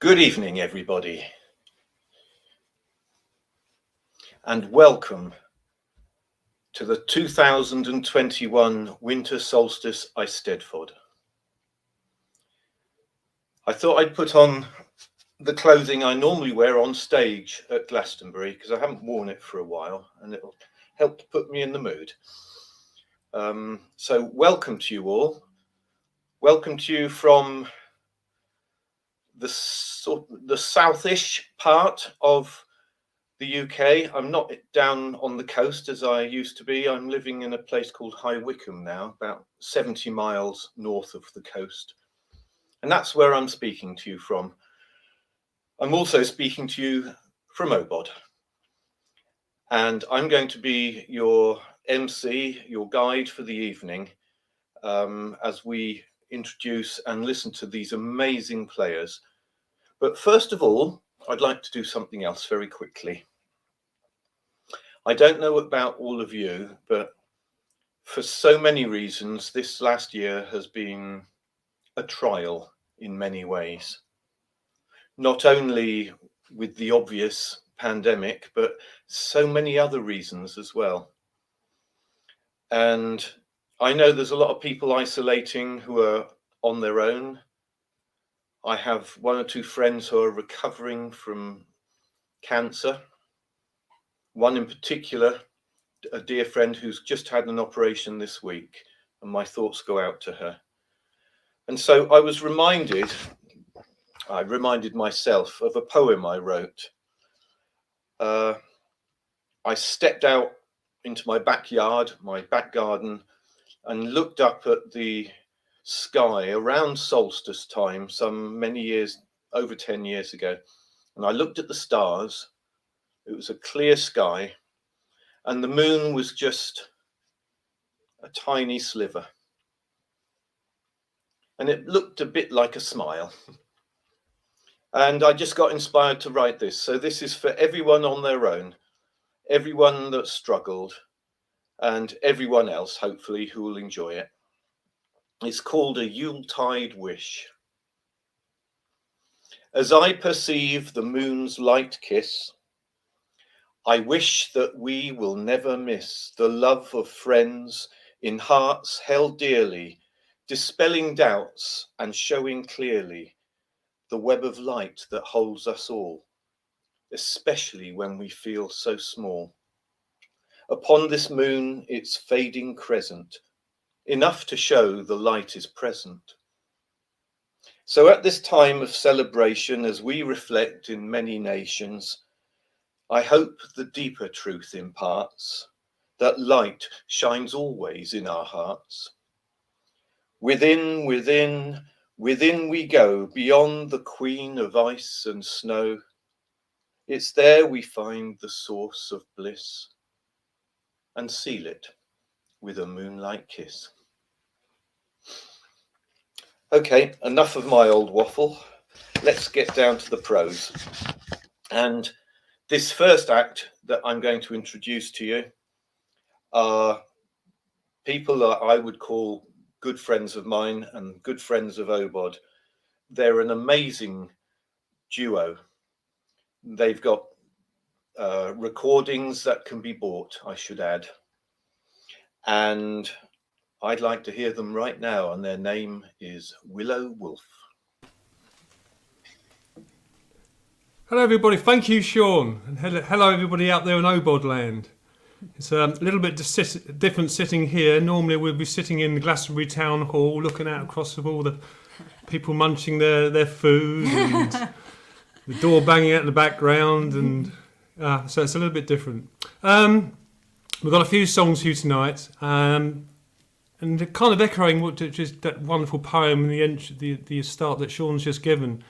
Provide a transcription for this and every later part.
Good evening, everybody, and welcome to the 2021 Winter Solstice Eisteddfod. I thought I'd put on the clothing I normally wear on stage at Glastonbury because I haven't worn it for a while and it'll help to put me in the mood. So welcome to you all. Welcome to you from the southish part of the UK. I'm not down on the coast as I used to be. I'm living in a place called High Wycombe now, about 70 miles north of the coast. And that's where I'm speaking to you from. I'm also speaking to you from OBOD. And I'm going to be your MC, your guide for the evening, as we introduce and listen to these amazing players. But first of all, I'd like to do something else very quickly. I don't know about all of you, but for so many reasons, this last year has been a trial in many ways. Not only with the obvious pandemic, but so many other reasons as well. And I know there's a lot of people isolating who are on their own. I have one or two friends who are recovering from cancer. One in particular, a dear friend who's just had an operation this week, and my thoughts go out to her. And so I reminded myself of a poem I wrote. I stepped out into my backyard, my back garden, and looked up at the sky around solstice time, some many years, over 10 years ago. And I looked at the stars. It was a clear sky, and the moon was just a tiny sliver. And it looked a bit like a smile. And I just got inspired to write this. So this is for everyone on their own, everyone that struggled, and everyone else, hopefully, who will enjoy it. It's called A Yuletide Wish. As I perceive the moon's light kiss, I wish that we will never miss the love of friends in hearts held dearly, dispelling doubts and showing clearly the web of light that holds us all, especially when we feel so small. Upon this moon, its fading crescent, enough to show the light is present. So at this time of celebration, as we reflect in many nations, I hope the deeper truth imparts, that light shines always in our hearts. Within we go, beyond the queen of ice and snow. It's there we find the source of bliss and seal it with a moonlight kiss. Okay, enough of my old waffle. Let's get down to the prose. And this first act that I'm going to introduce to you are people that I would call good friends of mine and good friends of OBOD. They're an amazing duo. They've got recordings that can be bought, I should add. And I'd like to hear them right now, and their name is Willow Wolf. Hello everybody, thank you Sean, and hello everybody out there in OBOD land. It's a little bit different sitting here. Normally we'll be sitting in the Glastonbury Town Hall looking out across of all the people munching their food and the door banging out in the background, and so it's a little bit different. We've got a few songs for you tonight, and kind of echoing just that wonderful poem in the start that Sean's just given.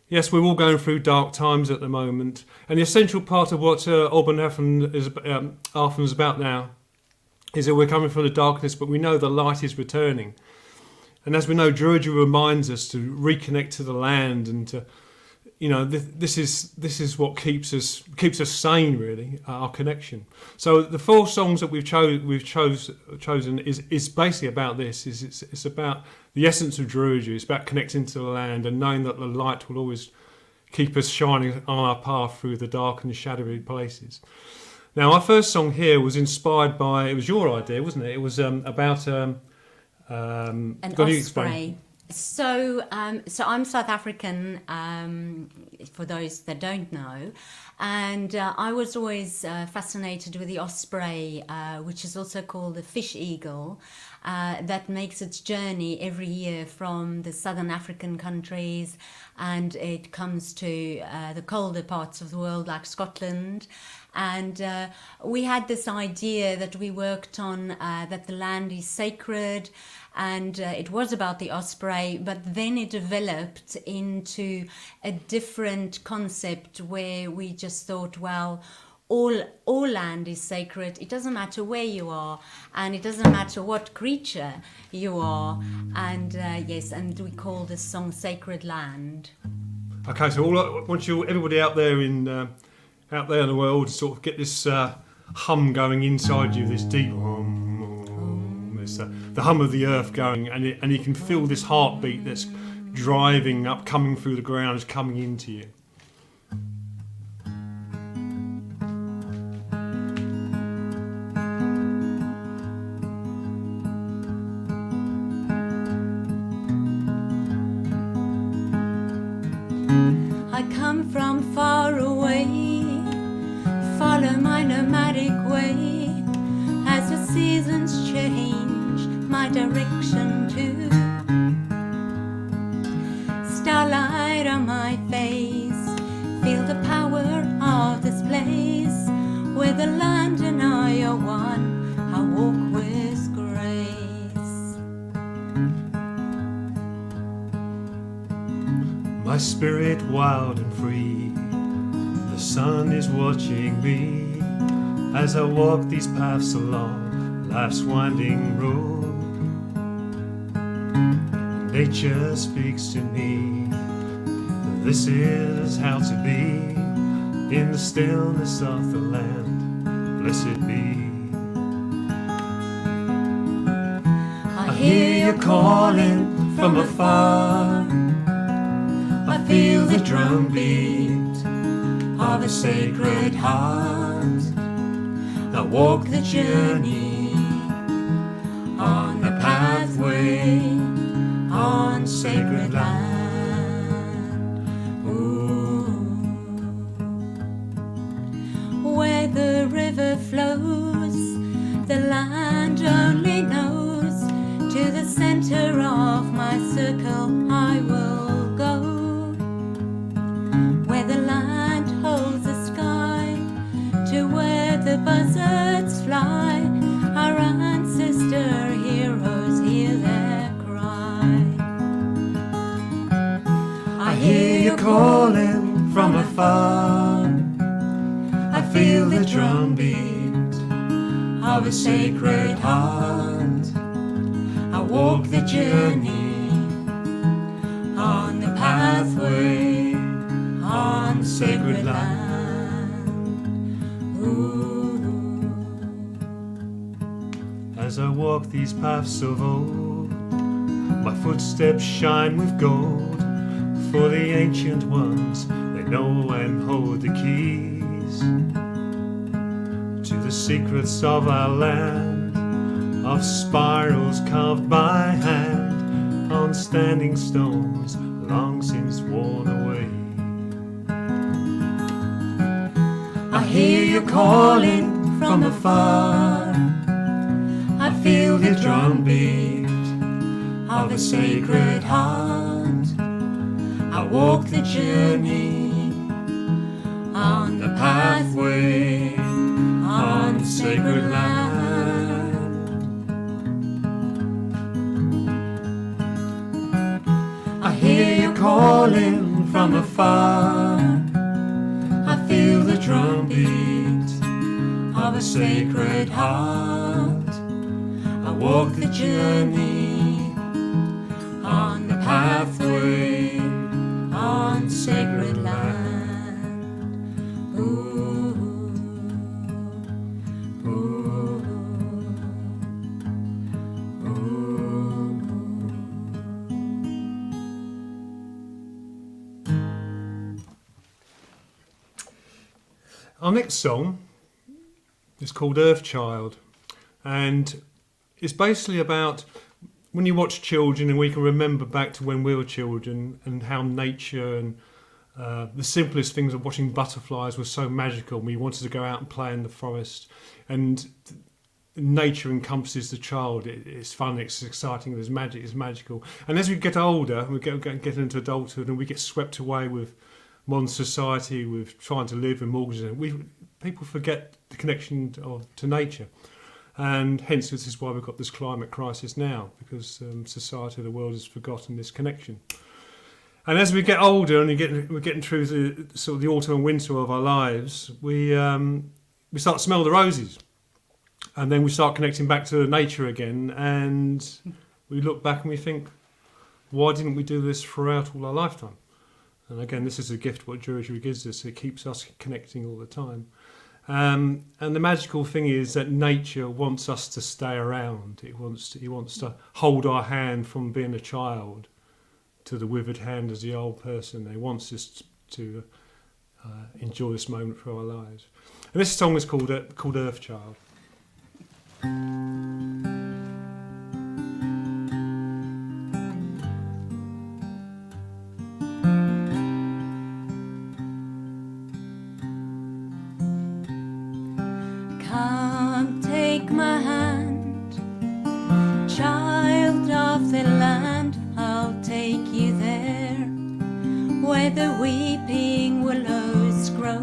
Yes, we're all going through dark times at the moment, and the essential part of what Auburn is about now is that we're coming from the darkness, but we know the light is returning. And as we know, Druidry reminds us to reconnect to the land, and to, this is what keeps us sane, really, our connection. So the four songs that we've chosen is basically about this. It's about the essence of Druidry. It's about connecting to the land and knowing that the light will always keep us shining on our path through the dark and shadowy places. Now, our first song here was inspired by, it was your idea, wasn't it? It was about An osprey. So I'm South African, for those that don't know, and I was always fascinated with the osprey, which is also called the fish eagle, that makes its journey every year from the southern African countries, and it comes to the colder parts of the world like Scotland. And we had this idea that we worked on, that the land is sacred, and it was about the osprey, but then it developed into a different concept where we just thought, well, all land is sacred. It doesn't matter where you are, and it doesn't matter what creature you are. And yes, and we call this song Sacred Land. Okay, so I want everybody out there in the world to sort of get this hum going inside you, this deep hum. The hum of the earth going, and you can feel this heartbeat that's driving up, coming through the ground, coming into you. I come from far away, follow my nomadic way, as the seasons change my direction too. Starlight on my face, feel the power of this place, where the land and I are one, I walk with grace. My spirit wild and free, the sun is watching me as I walk these paths along life's winding road. Nature speaks to me, this is how to be in the stillness of the land, blessed be. I hear you calling from afar, I feel the drumbeat of a sacred heart. I walk the journey on the pathway on sacred land. Ooh. Where the river flows, the land only knows. To the center of my circle I will go, where the land holds the sky, to where the buzzards fly. Our ancestor heroes hear their cry. I hear you calling from afar, I feel the drumbeat of a sacred heart. I walk the journey on the pathway on sacred land. Ooh. As I walk these paths of old, my footsteps shine with gold, for the ancient ones, they know and hold the keys to the secrets of our land, of spirals carved by hand on standing stones long since worn away. I hear you calling from afar, I feel the drumbeat of a sacred heart. I walk the journey on the pathway on sacred land. I hear you calling from afar, I feel the drumbeat of a sacred heart. I walk the journey on the pathway on sacred land. Ooh, ooh, ooh. Our next song is called Earthchild, and it's basically about when you watch children, and we can remember back to when we were children and how nature and the simplest things of watching butterflies was so magical. We wanted to go out and play in the forest, and nature encompasses the child. It's fun, it's exciting, there's magic, it's magical. And as we get older, we get into adulthood, and we get swept away with modern society, with trying to live and mortgages. People forget the connection to nature. And hence this is why we've got this climate crisis now, because society, the world has forgotten this connection. And as we get older and we're getting through the sort of the autumn and winter of our lives, we start to smell the roses. And then we start connecting back to nature again, and we look back and we think, why didn't we do this throughout all our lifetime? And again, this is a gift what Druidry gives us. It keeps us connecting all the time. And the magical thing is that nature wants us to stay around. It wants to hold our hand from being a child to the withered hand as the old person. It wants us to enjoy this moment for our lives. And this song is called Earthchild. Come take my hand, child of the land, I'll take you there, where the weeping willows grow.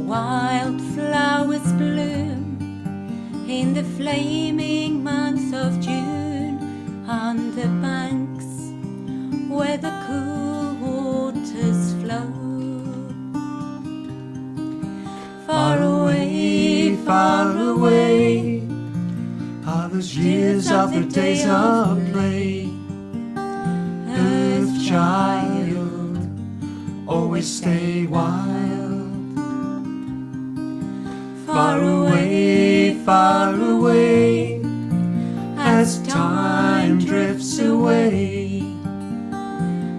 Wildflowers bloom in the flaming month of June, on the banks where the cool waters flow. Far away are those years of the days of play. Earthchild, always stay wild. Far away, as time drifts away.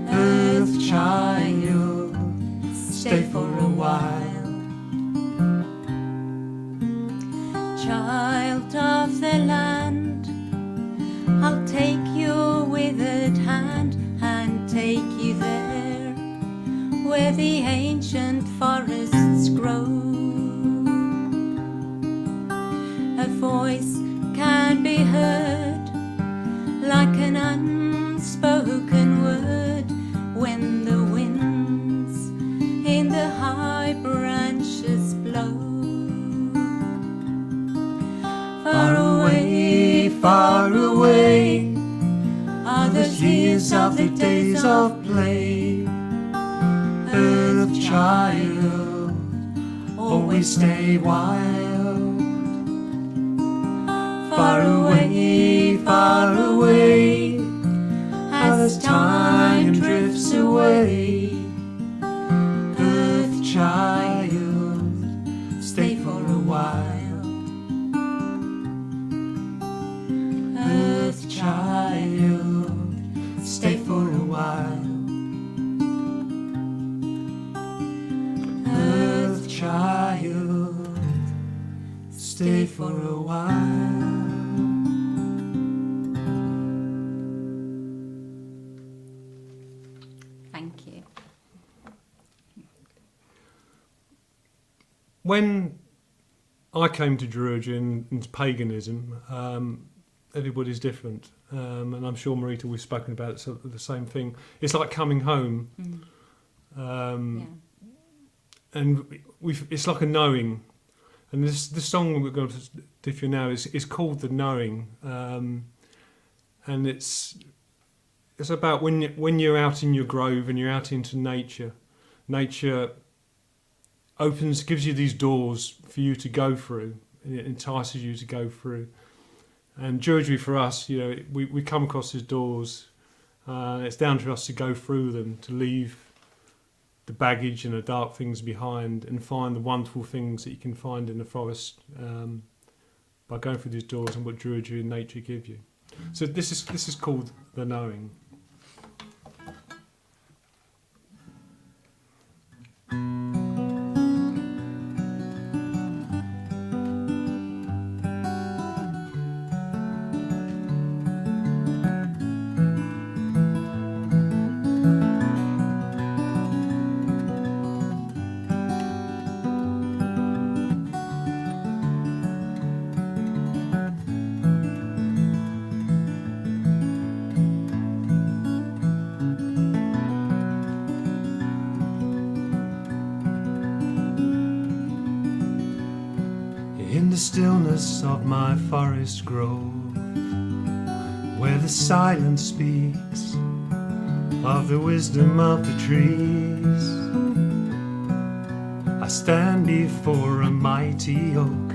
Earthchild, stay for a while. Child of the land, I'll take your withered hand and take you there, where the ancient forests grow. A voice can be heard, like an unspoken word, when the winds in the high branches blow. Far away are the years of the days of play. Earthchild, always stay wild. Far away, as time drifts away. Earthchild, stay for a while. Earthchild, stay for a while. Earthchild, stay for a while. Thank you. When I came to Druidry and paganism, everybody's different, and I'm sure Marita, we've spoken about the same thing. It's like coming home, and it's like a knowing. And this song we're going to do for you now is called The Knowing, and it's about when you're out in your grove and you're out into nature. Nature gives you these doors for you to go through. It entices you to go through. And Druidry for us, we come across these doors. It's down to us to go through them, to leave the baggage and the dark things behind, and find the wonderful things that you can find in the forest by going through these doors and what Druidry and nature give you. So this is called The Knowing. silence of my forest grove, where the silence speaks of the wisdom of the trees. I stand before a mighty oak.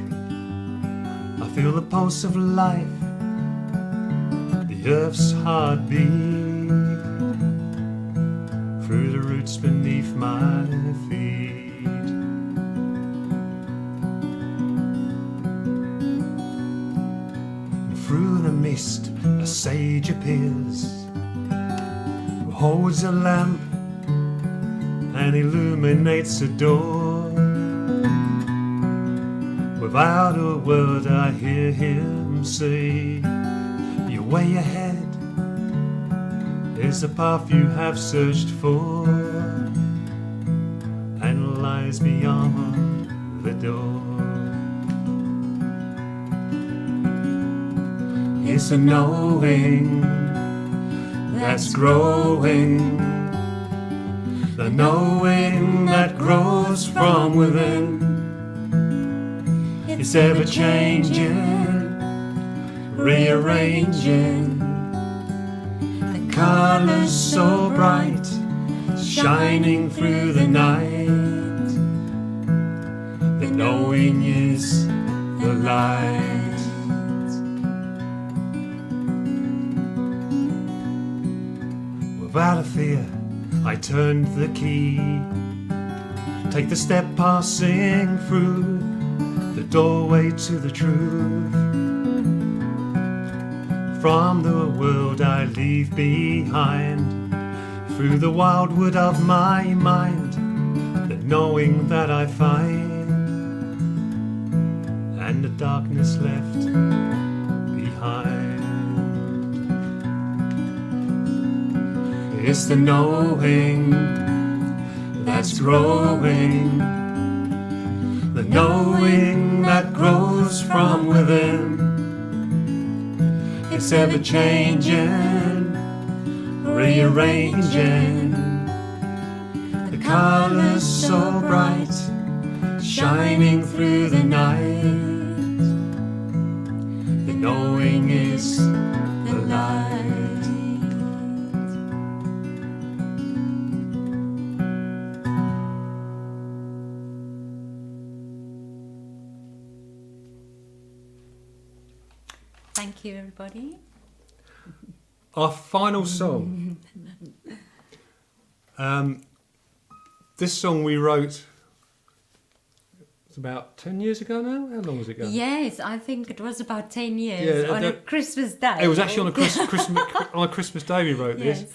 I feel the pulse of life, the earth's heartbeat, through the roots beneath my feet. And through the mist a sage appears, who holds a lamp and illuminates a door. Without a word I hear him say, your way ahead is the path you have searched for, and lies beyond the door. It's a knowing that's growing, the knowing that grows from within. It's ever changing, rearranging, the colours so bright, shining through the night. The knowing is the light. Without a fear, I turned the key, take the step passing through the doorway to the truth. From the world I leave behind, through the wildwood of my mind, the knowing that I find, and the darkness left behind. It's the knowing that's growing, the knowing that grows from within. It's ever changing, rearranging, the colours so bright, shining through the night. The knowing is the light. Thank you, everybody. Our final song. This song we wrote, it's about 10 years ago now? How long was it ago? Yes, I think it was about 10 years on a Christmas day. It was actually on a Christmas day we wrote this. Yes.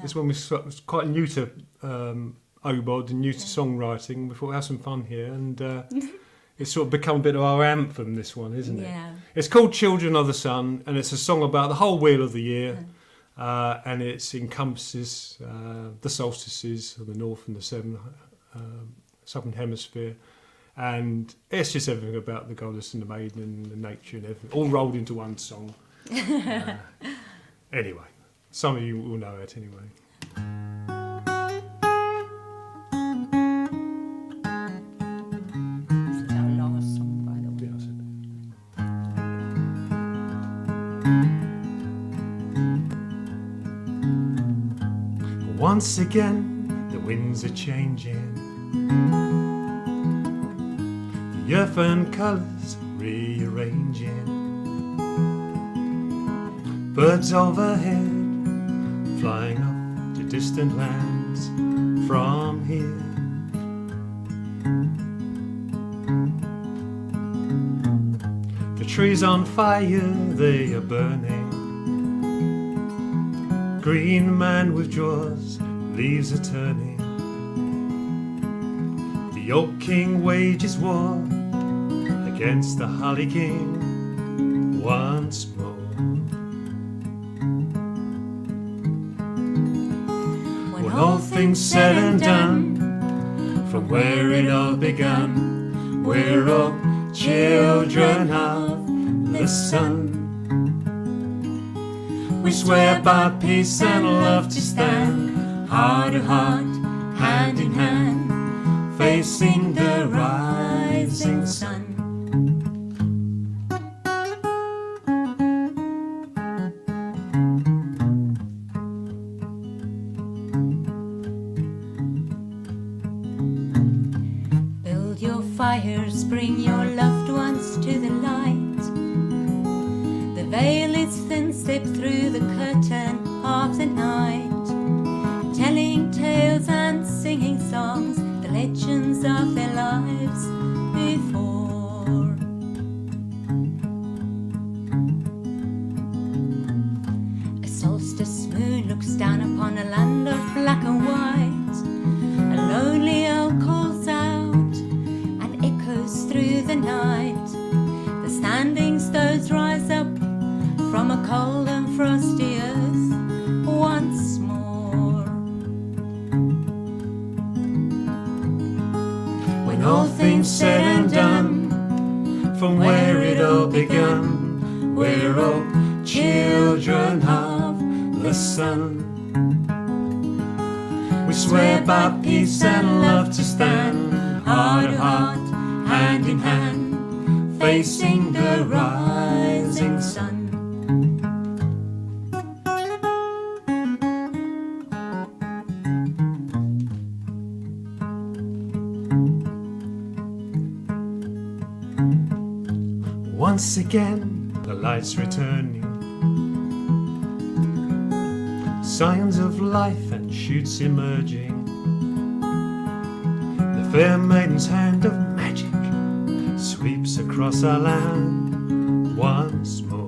It's when we was quite new to OBOD and new to songwriting. We thought we'd have some fun here, and it's sort of become a bit of our anthem, this one, isn't it? Yeah. It's called Children of the Sun, and it's a song about the whole wheel of the year, and it encompasses the solstices of the north and the southern hemisphere, and it's just everything about the goddess and the maiden and the nature and everything, all rolled into one song. Anyway, some of you will know it anyway. Once again, the winds are changing, the earth and colours rearranging, birds overhead flying up to distant lands from here. The trees on fire, they are burning, green man withdraws, leaves are turning. The old king wages war against the holly king once more. When all things said and done, from where it all begun, we're all children of the sun. We swear by peace and love to stand, heart to heart, hand in hand, facing the rising sun. bring your loved ones to the light. The veil is thin, step through the curtain of the night, telling tales and singing songs, the legends of their lives before. A solstice moon looks down upon a land of black and white. A lonely owl calls out and echoes through the night. The standing stones rise up from a cold and frosty earth once more. When all things said and done, from where it all begun, we're all children of the sun. We swear by peace and love to stand, heart to heart, hand in hand, facing the rising sun. Once again, the light's returning, signs of life and shoots emerging. The fair maiden's hand of magic sweeps across our land once more.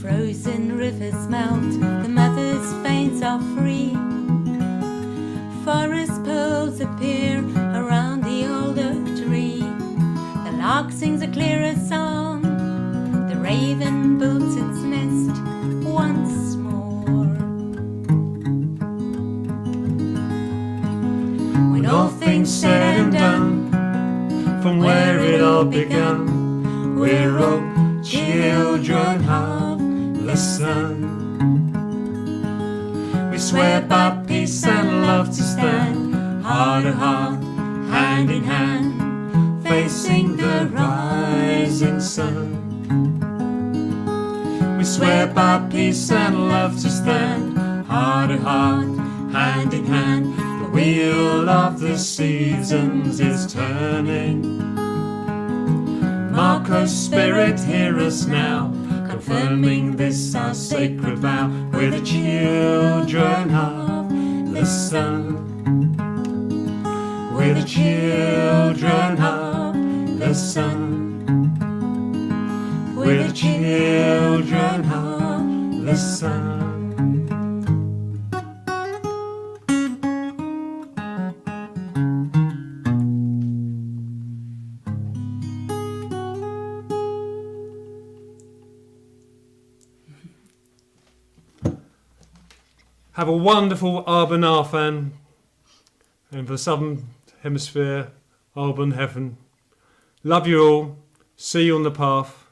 Frozen rivers melt, the mother's veins are free. Forest pearls appear around the old oak tree. The lark sings a clearer song, the raven builds its nest once more. When all things said and done, from where it all begun, we're all children of the sun. We swear by peace and love to stand, heart to heart, hand in hand, facing the rising sun. We swear by peace and love to stand, heart to heart, hand in hand. The wheel of the seasons is turning. Marco's spirit, hear us now, confirming this our sacred vow. We're the children of the sun. We're the children of the sun. We're the children of the sun. Have a wonderful Arban Arfan, and for the Southern Hemisphere, Arban Heaven. Love you all, see you on the path,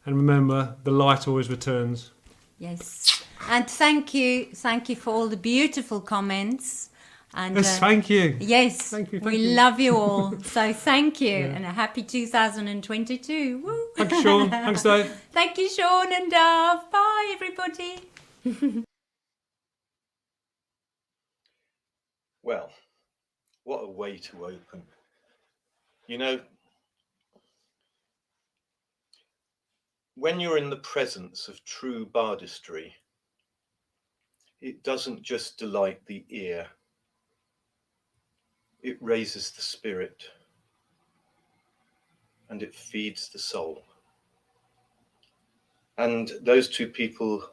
and remember, the light always returns. Yes, and thank you for all the beautiful comments. And Yes, thank you. yes, Thank you, we thank you. love you all. So thank you, and a happy 2022. Woo. Thanks, Sean. Thanks, Dave. Thank you, Sean and Dove. Bye, everybody. Well, what a way to open. You know, when you're in the presence of true bardistry, it doesn't just delight the ear, it raises the spirit and it feeds the soul. And those two people,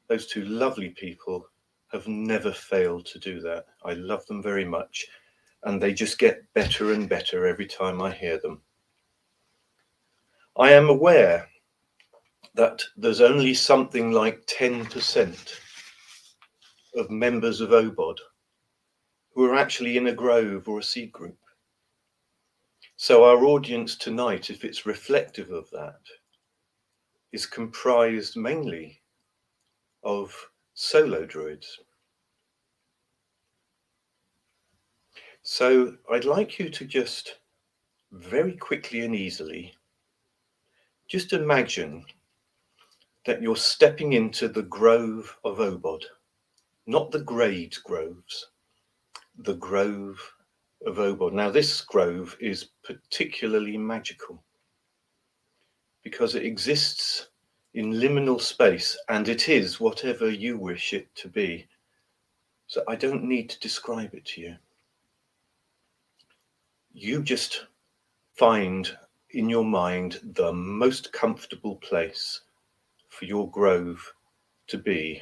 those two lovely people, have never failed to do that. I love them very much, and they just get better and better every time I hear them. I am aware that there's only something like 10% of members of OBOD who are actually in a grove or a seed group. So our audience tonight, if it's reflective of that, is comprised mainly of solo druids. So I'd like you to just very quickly and easily just imagine that you're stepping into the grove of OBOD, not the grade groves, the Grove of OBOD. Now, this grove is particularly magical because it exists in liminal space, and it is whatever you wish it to be. So I don't need to describe it to you. You just find in your mind the most comfortable place for your grove to be,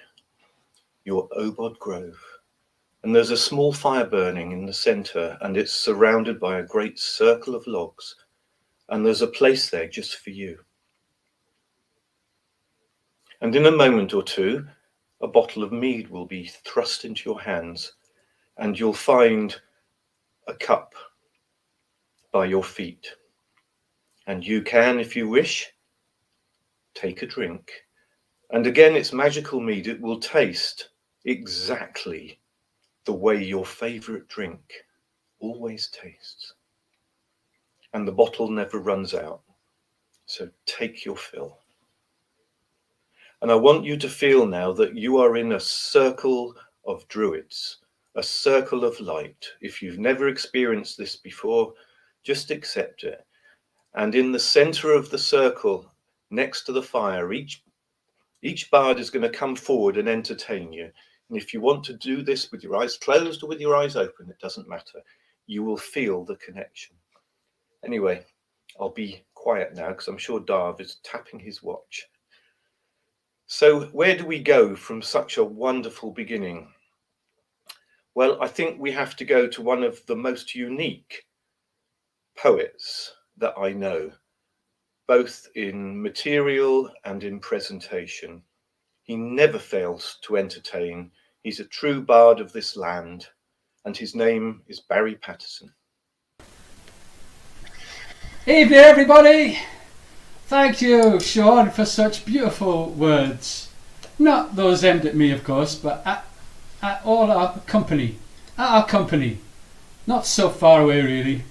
your OBOD grove. And there's a small fire burning in the center, and it's surrounded by a great circle of logs, and there's a place there just for you. And in a moment or two, a bottle of mead will be thrust into your hands, and you'll find a cup by your feet. And you can, if you wish, take a drink. And again, it's magical mead. It will taste exactly the way your favorite drink always tastes. And the bottle never runs out. So take your fill. And I want you to feel now that you are in a circle of druids, a circle of light. If you've never experienced this before, just accept it. And in the center of the circle, next to the fire, each bard is going to come forward and entertain you. And if you want to do this with your eyes closed or with your eyes open, it doesn't matter. You will feel the connection. Anyway, I'll be quiet now because I'm sure Darv is tapping his watch. So where do we go from such a wonderful beginning? Well, I think we have to go to one of the most unique poets that I know, both in material and in presentation. He never fails to entertain. He's a true bard of this land, and his name is Barry Patterson. Evening, everybody. Thank you, Sean, for such beautiful words. Not those aimed at me, of course, but at all our company. At our company. Not so far away, really.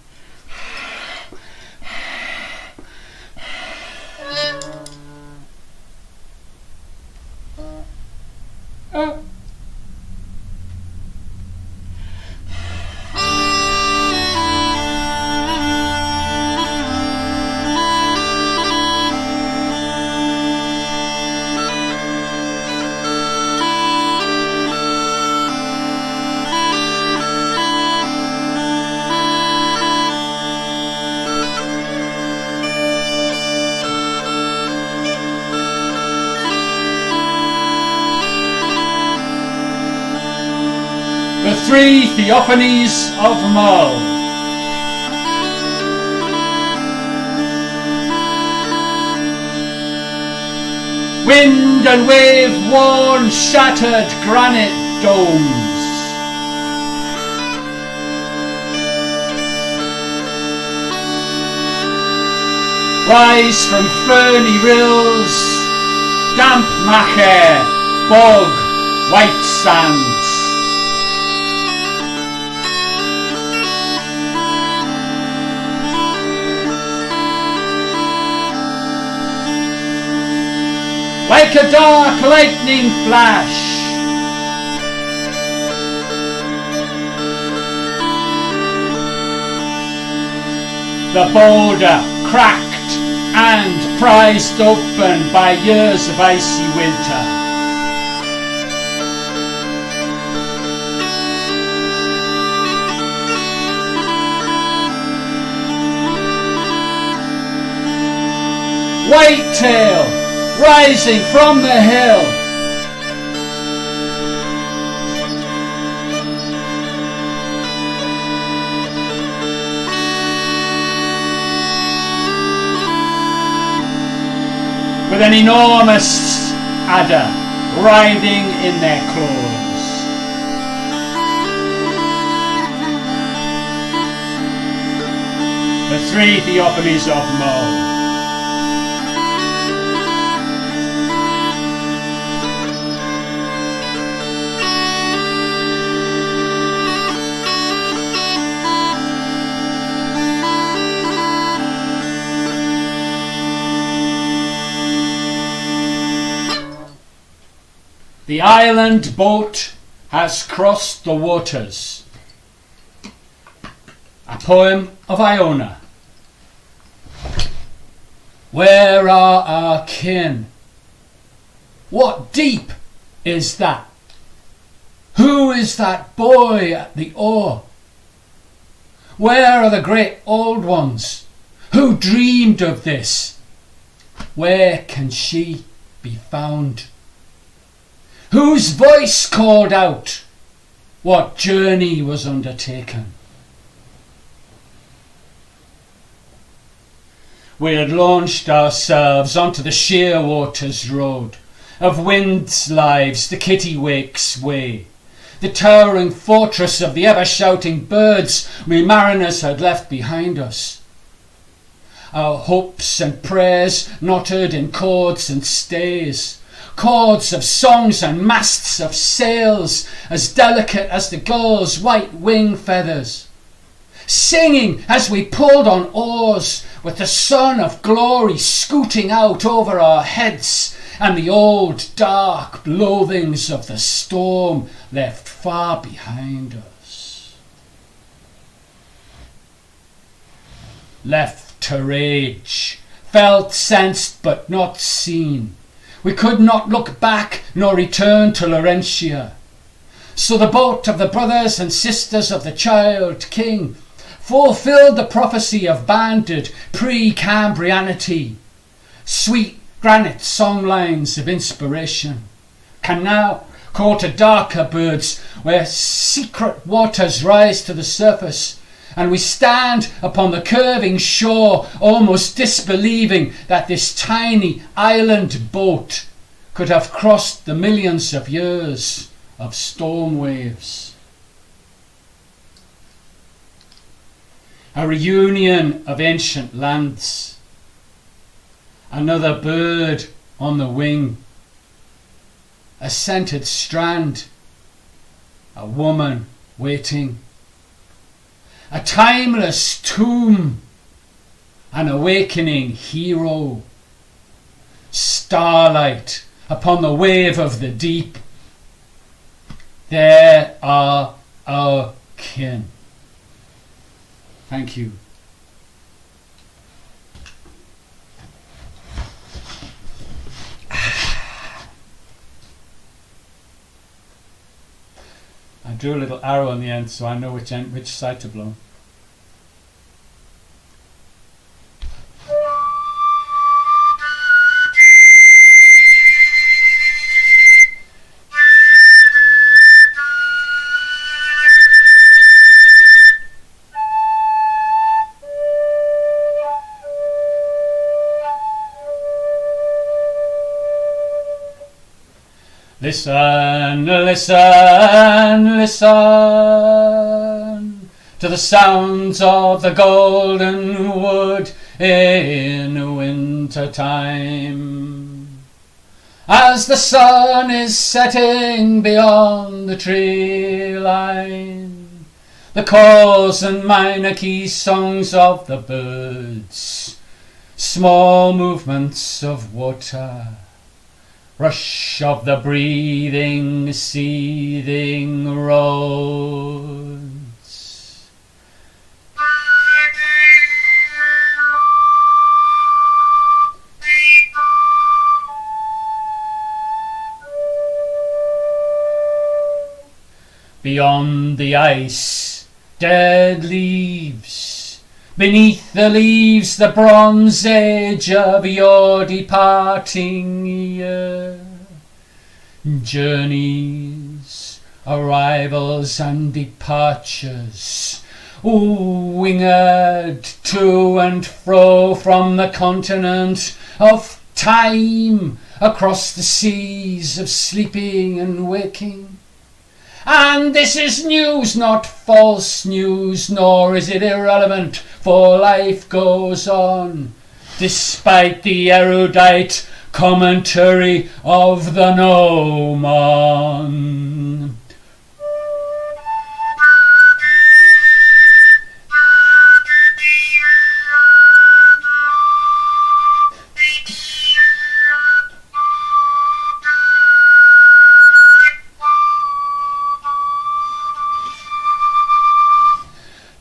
The three theophanies of Mull. Wind and wave worn shattered granite domes. Rise from ferny rills, damp machair, bog, white sands. Like a dark lightning flash, the boulder cracked and prized open by years of icy winter. Whitetail rising from the hill. With an enormous adder writhing in their claws. The three theophanies of Mull. The island boat has crossed the waters. A poem of Iona. Where are our kin? What deep is that? Who is that boy at the oar? Where are the great old ones? Who dreamed of this? Where can she be found? Whose voice called out? What journey was undertaken? We had launched ourselves onto the sheer waters road, of wind's lives the kittiwake's way, the towering fortress of the ever-shouting birds we mariners had left behind us. Our hopes and prayers knotted in cords and stays, cords of songs and masts of sails as delicate as the gull's white wing feathers, singing as we pulled on oars with the sun of glory scooting out over our heads and the old dark loathings of the storm left far behind us. Left to rage, felt, sensed but not seen, we could not look back nor return to Laurentia. So the boat of the brothers and sisters of the child king fulfilled the prophecy of banded pre-Cambrianity. Sweet granite songlines of inspiration can now call to darker birds where secret waters rise to the surface, and we stand upon the curving shore almost disbelieving that this tiny island boat could have crossed the millions of years of storm waves. A reunion of ancient lands, another bird on the wing, a scented strand, a woman waiting, a timeless tomb, an awakening hero, starlight upon the wave of the deep. There are our kin. Thank you. I drew a little arrow on the end so I know which side to blow. Listen, listen, listen to the sounds of the golden wood in winter time. As the sun is setting beyond the tree line, the calls and minor key songs of the birds, small movements of water, rush of the breathing, seething roads. Beyond the ice, dead leaves. Beneath the leaves, the bronze age of your departing year. Journeys, arrivals and departures, winged to and fro from the continent of time, across the seas of sleeping and waking. And this is news, not false news, nor is it irrelevant, for life goes on, despite the erudite commentary of the gnomon.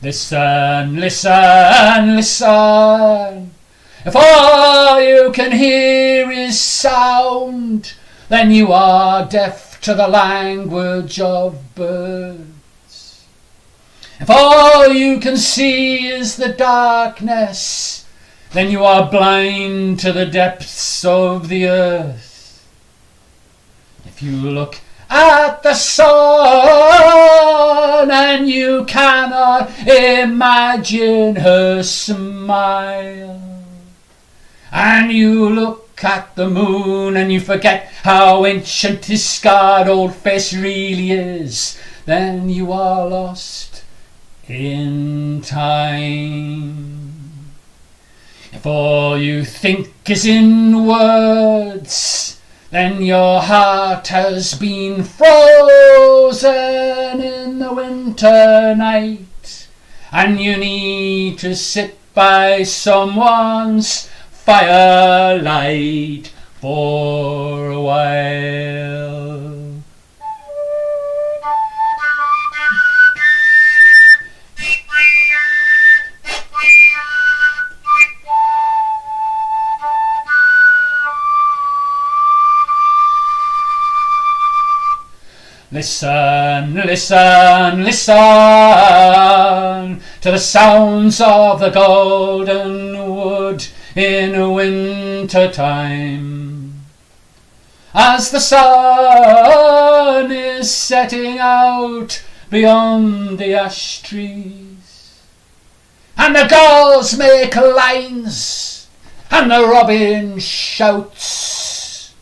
Listen, listen, listen. If all you can hear is sound, then you are deaf to the language of birds. If all you can see is the darkness, then you are blind to the depths of the earth. If you look at the sun and you cannot imagine her smile, and you look at the moon and you forget how ancient his scarred old face really is, then you are lost in time. If all you think is in words, then your heart has been frozen in the winter night, and you need to sit by someone's firelight for a while. Listen, listen, listen to the sounds of the golden wood in winter time, as the sun is setting out beyond the ash trees, and the gulls make lines, and the robin shouts,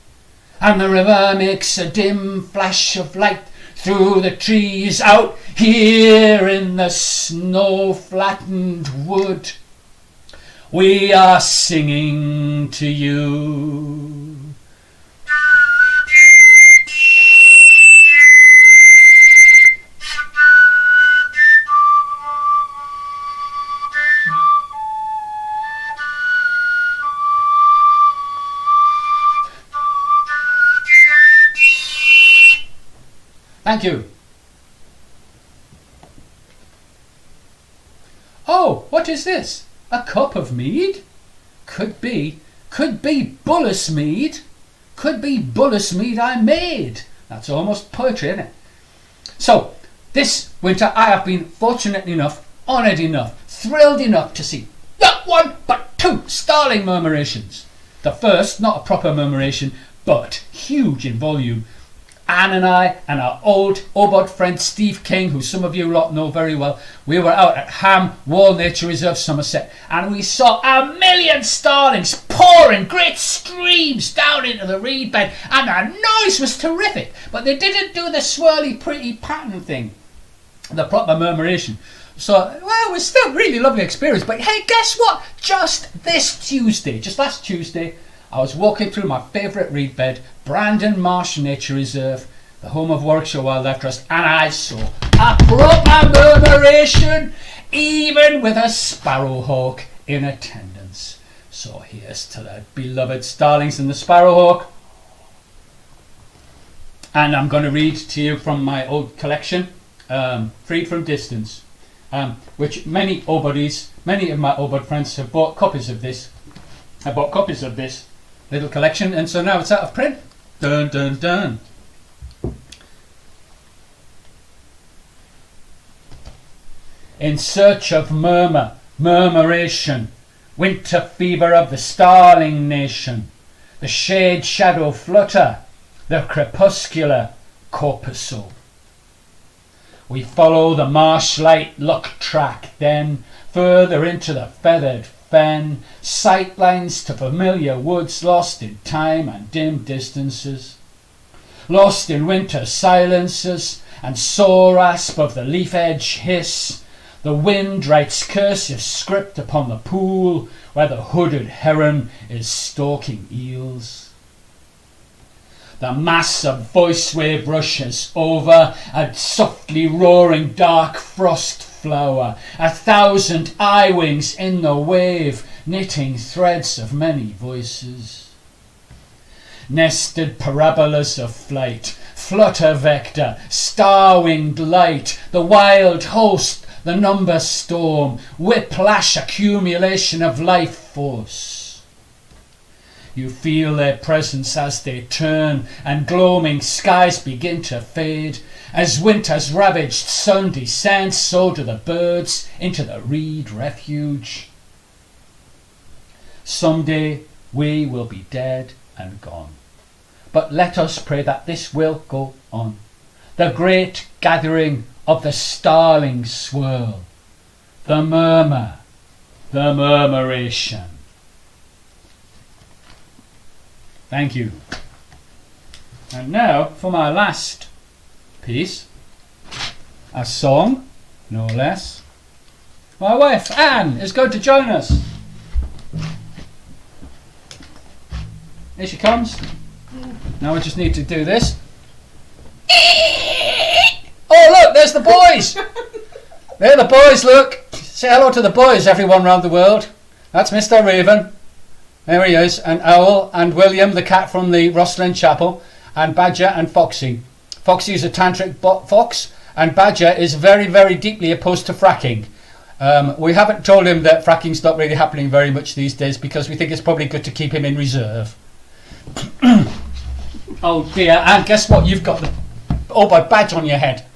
and the river makes a dim flash of light through the trees out here in the snow-flattened wood. We are singing to you. Thank you. Oh, what is this? A cup of mead? Could be Bullis mead. Could be Bullis mead I made. That's almost poetry, isn't it? So, this winter I have been fortunate enough, honoured enough, thrilled enough to see not one but two starling murmurations. The first, not a proper murmuration, but huge in volume. Anne and I and our old OBOD friend Steve King, who some of you lot know very well, we were out at Ham Wall Nature Reserve, Somerset, and we saw 1,000,000 starlings pouring great streams down into the reed bed, and the noise was terrific, but they didn't do the swirly pretty pattern thing, the proper murmuration. So, well, it was still a really lovely experience, but hey, guess what? Just last Tuesday, I was walking through my favourite reed bed, Brandon Marsh Nature Reserve, the home of Warwickshire Wildlife Trust, and I saw a proper murmuration, even with a sparrowhawk in attendance. So here's to the beloved starlings and the sparrowhawk. And I'm going to read to you from my old collection, Freed from Distance, which many of my OBOD friends have bought copies of this. I bought copies of this little collection, and so now it's out of print. Dun dun dun. In search of murmuration, winter fever of the starling nation, the shade shadow flutter, the crepuscular corpuscle. We follow the marshlight luck track, then further into the feathered fen, sightlines to familiar woods lost in time and dim distances, lost in winter silences and sore rasp of the leaf edge hiss. The wind writes cursive script upon the pool where the hooded heron is stalking eels. The mass of voice wave rushes over a softly roaring dark frost flower, 1,000 eye wings in the wave, knitting threads of many voices. Nested parabolas of flight, flutter vector, star-winged light, the wild host the number storm, whiplash accumulation of life force. You feel their presence as they turn, and gloaming skies begin to fade. As winter's ravaged sun descends, so do the birds into the reed refuge. Someday we will be dead and gone, but let us pray that this will go on. The great gathering of the starlings swirl, the murmur, the murmuration. Thank you. And now for my last piece, a song, no less. My wife Anne is going to join us. Here she comes. Now we just need to do this. Oh look, there's the boys. They're the boys, look. Say hello to the boys, everyone round the world. That's Mr. Raven. There he is. And Owl and William, the cat from the Rosslyn Chapel. And Badger and Foxy. Foxy is a tantric fox. And Badger is very, very deeply opposed to fracking. We haven't told him that fracking's not really happening very much these days because we think it's probably good to keep him in reserve. Oh dear, and guess what? You've got the OBOD badge on your head.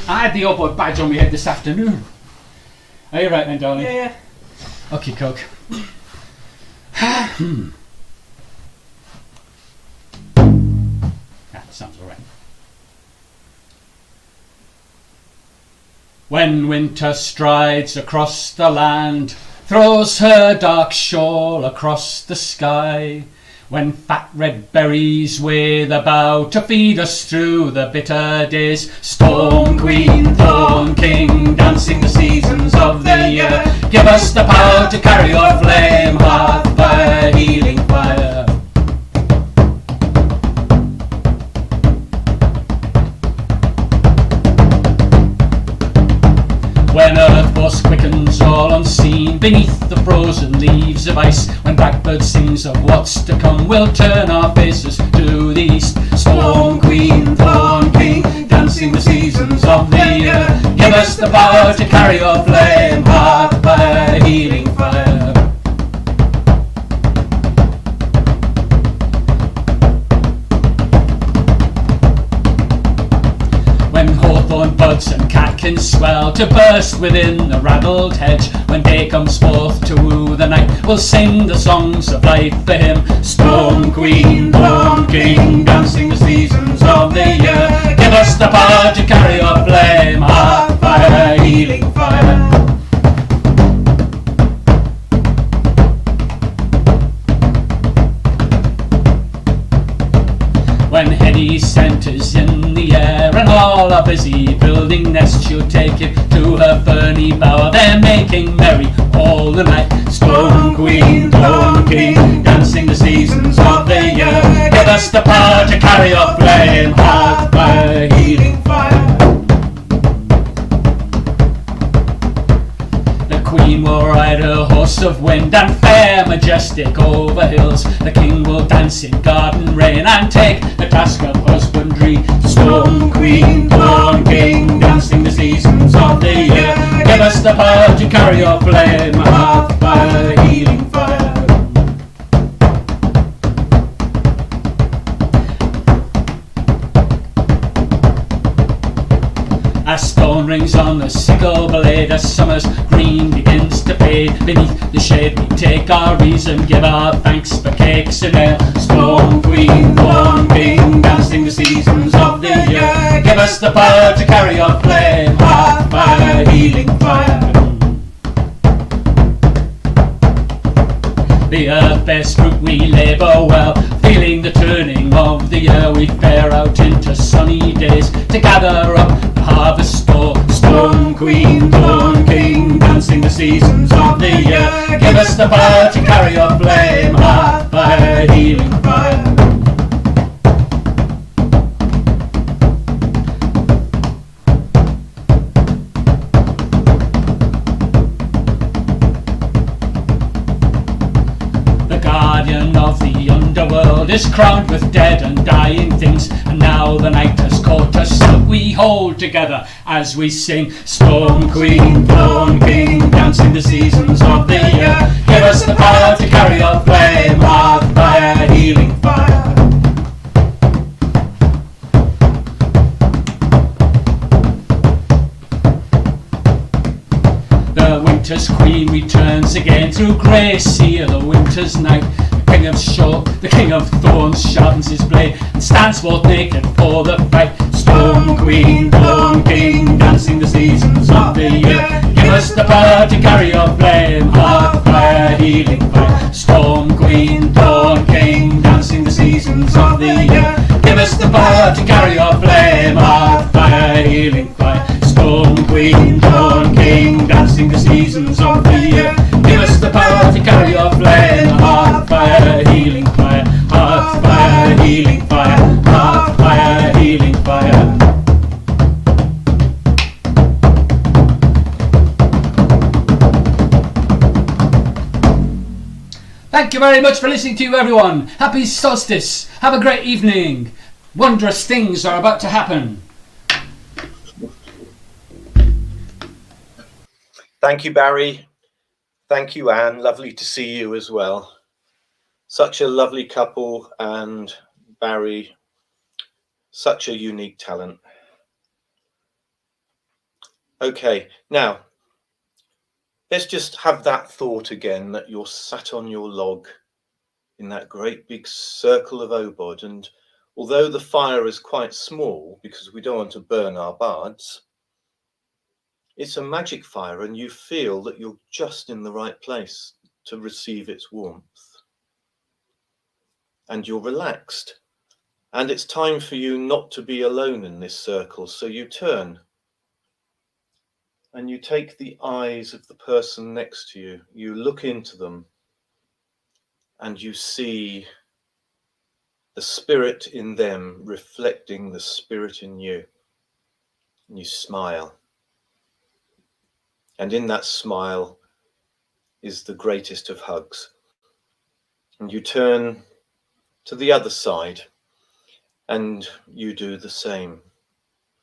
I had the OBOD badge on my head this afternoon. Are you right then, darling? Yeah. Okay, Coke. Sounds alright. When winter strides across the land, throws her dark shawl across the sky, when fat red berries wave about to feed us through the bitter days, Storm Queen, Thorn King, dancing the seasons of the year, give us the power to carry your flame, hearth fire, healing fire. When earth force quickens all unseen, beneath the frozen leaves of ice, when blackbird sings of what's to come, we'll turn our faces to the east. Storm Queen, Thorn King, dancing the seasons of the year, give us the power to carry your flame, hearth fire, healing fire. When hawthorn buds and catkins swell to burst within the raddled hedge, when day comes forth to woo the night, we'll sing the songs of life for him. Storm Queen, Thorn King, dancing the seasons of the year, give us the power to carry your flame, hearth fire, healing fire. When Henny centres in the air and all are busy building nests, she'll take it to her ferny bower. They're making merry all the night. Storm Queen, Thorn King, dancing the seasons of the year, give us the power to carry your flame, hearth fire, healing fire. The Queen will ride her horse of wind and fare majestic over hills. The King will dance in garden rain and take the task of husbandry. Storm Queen, Thorn King, dancing the seasons of the year, give us the power to carry your flame, hearth fire, healing fire. As stone rings on the sickle blade, as summer's green begins to fade, beneath the shade we take our reason, give our thanks for cakes and ale. Storm Queen, Thorn King, dancing the seasons of the year, give us the power to carry your flame, hearth fire, healing fire. The earth bears fruit, we labour well, feeling the turning of the year. We fare out into sunny days to gather up the harvest store. Storm Queen, Thorn King, dancing the seasons of the year, give us the power to carry your flame, hearth fire, healing fire. world is crowned with dead and dying things, and now the night has caught us, so we hold together as we sing. Storm Queen, Dawn King, dancing the seasons of the year. Give us the power to carry our flame, heart fire, healing fire. The winter's queen returns again through grey sea of the winter's night. The king of short, the king of thorns sharpens his blade and stands forth naked for the fight. Storm Queen, Dawn King, dancing the seasons of the year. Give us the power to carry your flame, heart fire, healing fire. Storm Queen, Dawn King, dancing the seasons of the year. Give us the power to carry your flame, heart fire, healing fire. Storm Queen, Dawn King, dancing the seasons of the year. Give us the power to carry your flame, heart fire, healing fire. Heart fire, healing fire. Heart fire, healing fire. Thank you very much for listening to everyone. Happy solstice. Have a great evening. Wondrous things are about to happen. Thank you, Barry. Thank you, Anne. Lovely to see you as well. Such a lovely couple, and Barry, such a unique talent. Okay, now let's just have that thought again, that you're sat on your log in that great big circle of OBOD, and although the fire is quite small because we don't want to burn our bards, it's a magic fire, and you feel that you're just in the right place to receive its warmth. And you're relaxed. And it's time for you not to be alone in this circle. So you turn and you take the eyes of the person next to you. You look into them and you see the spirit in them reflecting the spirit in you. And you smile. And in that smile is the greatest of hugs. And you turn to the other side and you do the same.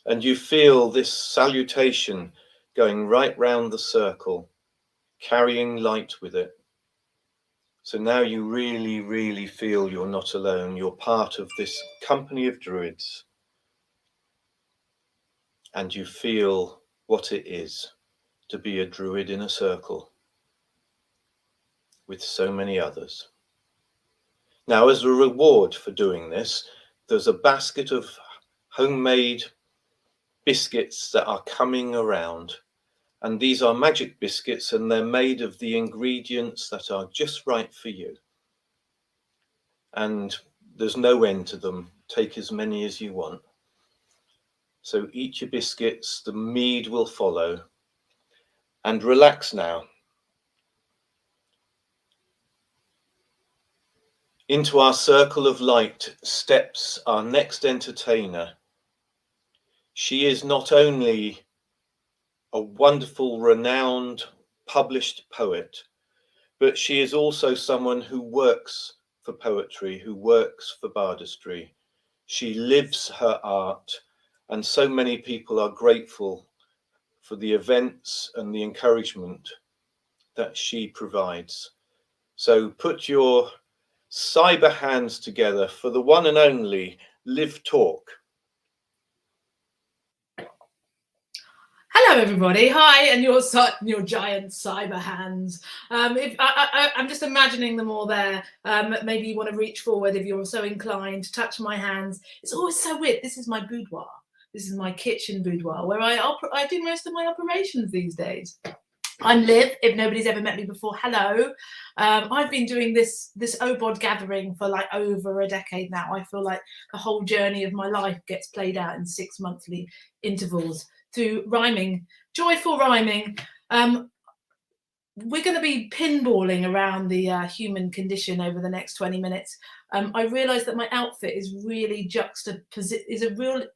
And you feel this salutation going right round the circle, carrying light with it. So now you really, really feel you're not alone. You're part of this company of druids. And you feel what it is to be a druid in a circle with so many others. Now, as a reward for doing this, there's a basket of homemade biscuits that are coming around. And these are magic biscuits, and they're made of the ingredients that are just right for you. And there's no end to them. Take as many as you want. So eat your biscuits, the mead will follow. And relax now. Into our circle of light steps our next entertainer. She is not only a wonderful, renowned, published poet, but she is also someone who works for poetry, who works for bardistry. She lives her art, and so many people are grateful for the events and the encouragement that she provides. So put your cyber hands together for the one and only Liv Talk. Hello, everybody. Hi, and your giant cyber hands. I'm just imagining them all there. Maybe you want to reach forward if you're so inclined to touch my hands. It's always so weird. This is my boudoir. This is my kitchen boudoir where I do most of my operations these days. I'm Liv, if nobody's ever met me before, hello. I've been doing this OBOD gathering for like over a decade now. I feel like the whole journey of my life gets played out in 6 monthly intervals through rhyming, joyful rhyming. We're going to be pinballing around the human condition over the next 20 minutes. I realised that my outfit is really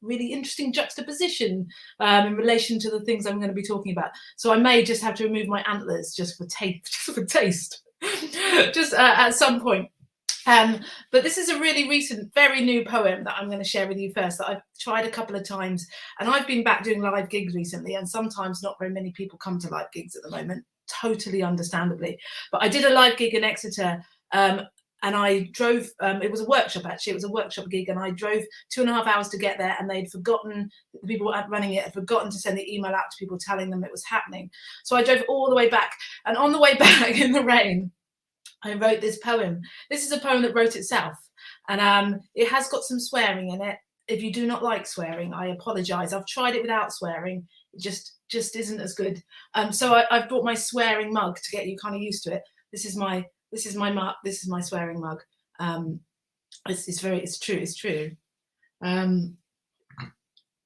really interesting juxtaposition in relation to the things I'm going to be talking about. So I may just have to remove my antlers just for taste, just at some point. But this is a really recent, very new poem that I'm going to share with you first, that I've tried a couple of times. And I've been back doing live gigs recently, and sometimes not very many people come to live gigs at the moment, totally understandably. But I did a live gig in Exeter, and I drove, it was a workshop actually, it was a workshop gig, and I drove 2.5 hours to get there, and they'd forgotten, the people running it had forgotten to send the email out to people telling them it was happening. So I drove all the way back, and on the way back in the rain, I wrote this poem. This is a poem that wrote itself, and it has got some swearing in it. If you do not like swearing, I apologise. I've tried it without swearing. It just isn't as good. So I've brought my swearing mug to get you kind of used to it. This is my mug. This is my swearing mug. It's true.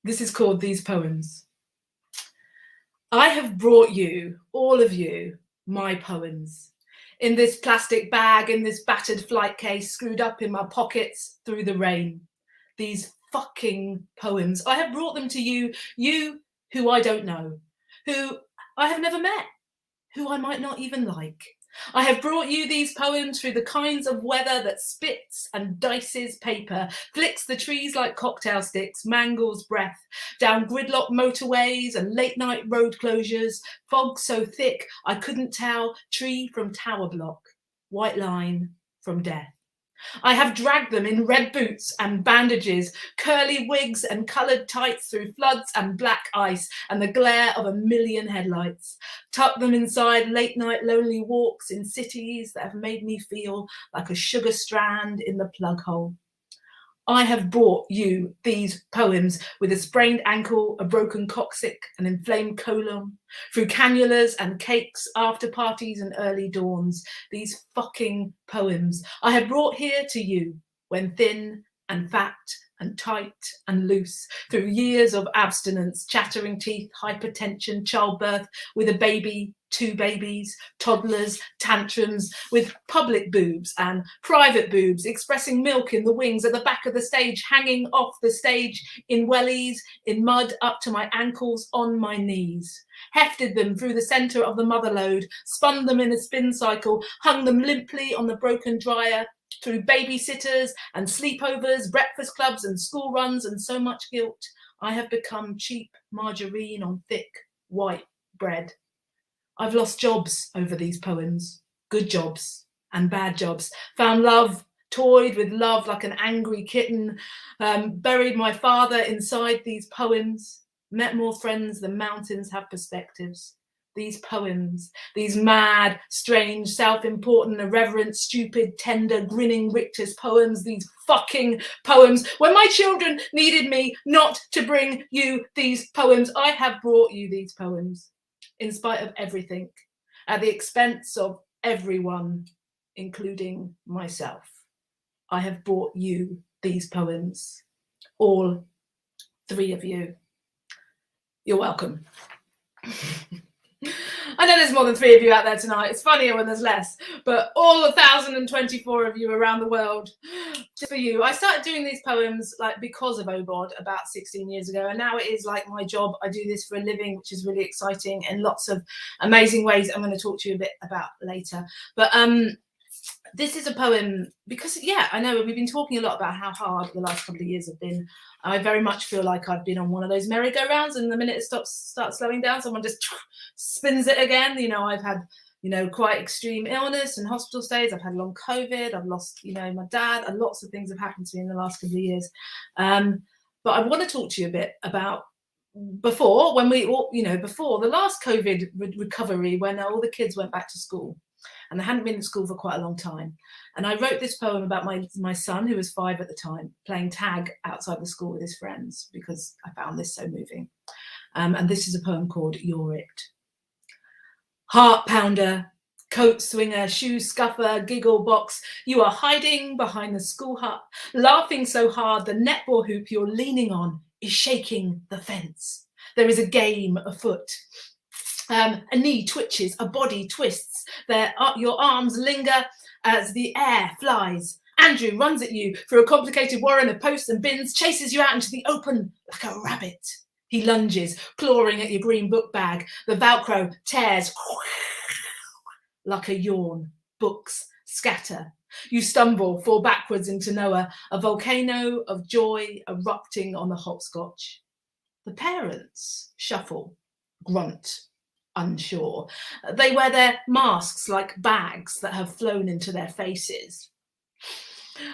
This is called These Poems. I have brought you, all of you, my poems. In this plastic bag, in this battered flight case, screwed up in my pockets through the rain. These fucking poems. I have brought them to you, you who I don't know, who I have never met, who I might not even like. I have brought you these poems through the kinds of weather that spits and dices paper, flicks the trees like cocktail sticks, mangles breath, down gridlock motorways and late night road closures, fog so thick I couldn't tell tree from tower block, white line from death. I have dragged them in red boots and bandages, curly wigs and coloured tights through floods and black ice and the glare of a million headlights. Tucked them inside late night lonely walks in cities that have made me feel like a sugar strand in the plug hole. I have brought you these poems with a sprained ankle, a broken coccyx, an inflamed colon, through cannulas and cakes, after parties and early dawns. These fucking poems I have brought here to you when thin and fat and tight and loose, through years of abstinence, chattering teeth, hypertension, childbirth, with a baby, 2 babies, toddlers, tantrums, with public boobs and private boobs, expressing milk in the wings at the back of the stage, hanging off the stage in wellies, in mud up to my ankles, on my knees. Hefted them through the centre of the mother load, spun them in a spin cycle, hung them limply on the broken dryer, through babysitters and sleepovers, breakfast clubs and school runs and so much guilt. I have become cheap margarine on thick white bread. I've lost jobs over these poems, good jobs and bad jobs, found love, toyed with love like an angry kitten, buried my father inside these poems, met more friends than mountains have perspectives. These poems, these mad, strange, self-important, irreverent, stupid, tender, grinning Richter's poems, these fucking poems. When my children needed me not to bring you these poems, I have brought you these poems, in spite of everything, at the expense of everyone, including myself. I have brought you these poems, all 3 of you. You're welcome. I know there's more than 3 of you out there tonight. It's funnier when there's less, but all 1,024 of you around the world, just for you. I started doing these poems like because of OBOD about 16 years ago, and now it is like my job. I do this for a living, which is really exciting in lots of amazing ways I'm going to talk to you a bit about later. But this is a poem because, yeah, I know we've been talking a lot about how hard the last couple of years have been. I very much feel like I've been on one of those merry-go-rounds, and the minute it starts slowing down, someone just spins it again. You know, I've had, you know, quite extreme illness and hospital stays. I've had long COVID. I've lost, you know, my dad, and lots of things have happened to me in the last couple of years. But I want to talk to you a bit about before, when we all, you know, before the last COVID recovery, when all the kids went back to school. And I hadn't been in school for quite a long time. And I wrote this poem about my son, who was 5 at the time, playing tag outside the school with his friends, because I found this so moving. And this is a poem called You're It. Heart pounder, coat swinger, shoe scuffer, giggle box. You are hiding behind the school hut, laughing so hard the netball hoop you're leaning on is shaking the fence. There is a game afoot. A knee twitches, a body twists, your arms linger as the air flies. Andrew runs at you through a complicated warren of posts and bins, chases you out into the open like a rabbit. He lunges, clawing at your green book bag. The Velcro tears like a yawn. Books scatter. You stumble, fall backwards into nowhere, a volcano of joy erupting on the hopscotch. The parents shuffle, grunt, unsure. They wear their masks like bags that have flown into their faces.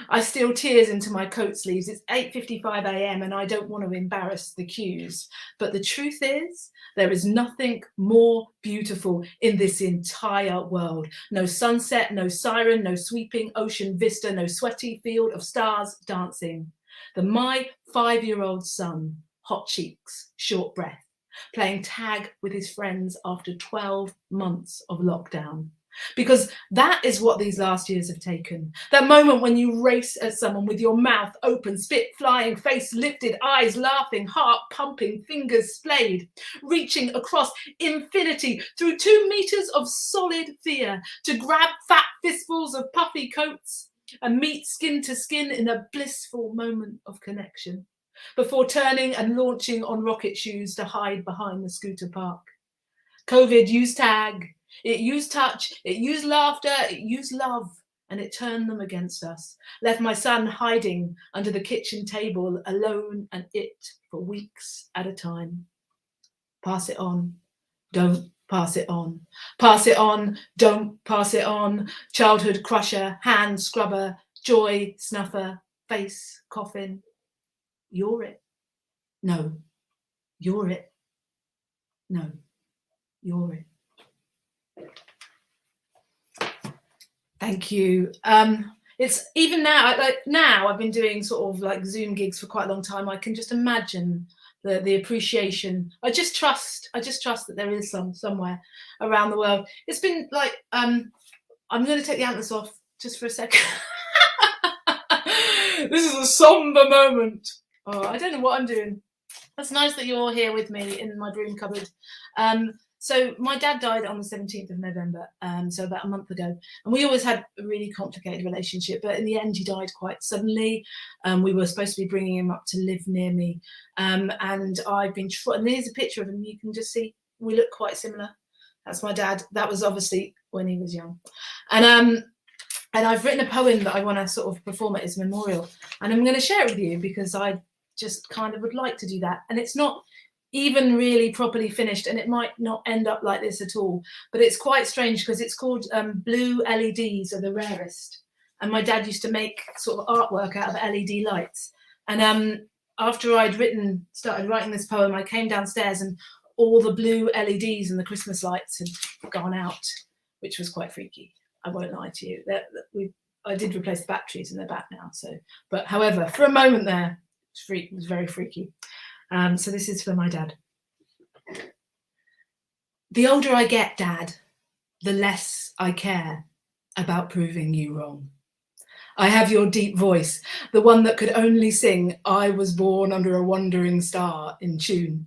I steal tears into my coat sleeves. It's 8:55 a.m. and I don't want to embarrass the queues. But the truth is, there is nothing more beautiful in this entire world. No sunset, no siren, no sweeping ocean vista, no sweaty field of stars dancing than my 5-year-old son, hot cheeks, short breath, playing tag with his friends after 12 months of lockdown. Because that is what these last years have taken. That moment when you race at someone with your mouth open, spit flying, face lifted, eyes laughing, heart pumping, fingers splayed, reaching across infinity through 2 meters of solid fear to grab fat fistfuls of puffy coats and meet skin to skin in a blissful moment of connection before turning and launching on rocket shoes to hide behind the scooter park. COVID used tag. It used touch, it used laughter, it used love, and it turned them against us. Left my son hiding under the kitchen table, alone and it for weeks at a time. Pass it on, don't pass it on. Pass it on, don't pass it on. Childhood crusher, hand scrubber, joy snuffer, face coffin. You're it. No, you're it. No, you're it. Thank you. It's even now, now I've been doing sort of like Zoom gigs for quite a long time. I can just imagine the appreciation. I just trust that there is somewhere around the world. It's been like, I'm going to take the antlers off just for a second. This is a somber moment. Oh, I don't know what I'm doing. It's nice that you're all here with me in my broom cupboard. So my dad died on the 17th of November, so about a month ago. And we always had a really complicated relationship, but in the end, he died quite suddenly. We were supposed to be bringing him up to live near me. And I've been, and here's a picture of him. You can just see we look quite similar. That's my dad. That was obviously when he was young. And I've written a poem that I want to sort of perform at his memorial. And I'm going to share it with you because I just kind of would like to do that. And it's not even really properly finished, and it might not end up like this at all, but it's quite strange because it's called Blue LEDs are the rarest, and my dad used to make sort of artwork out of LED lights. And after I'd started writing this poem, I came downstairs and all the blue LEDs and the Christmas lights had gone out, which was quite freaky. I won't lie to you. I did replace the batteries and they're back now. But however, for a moment there, it was very freaky. So this is for my dad. The older I get, Dad, the less I care about proving you wrong. I have your deep voice, the one that could only sing "I was born under a wandering star" in tune.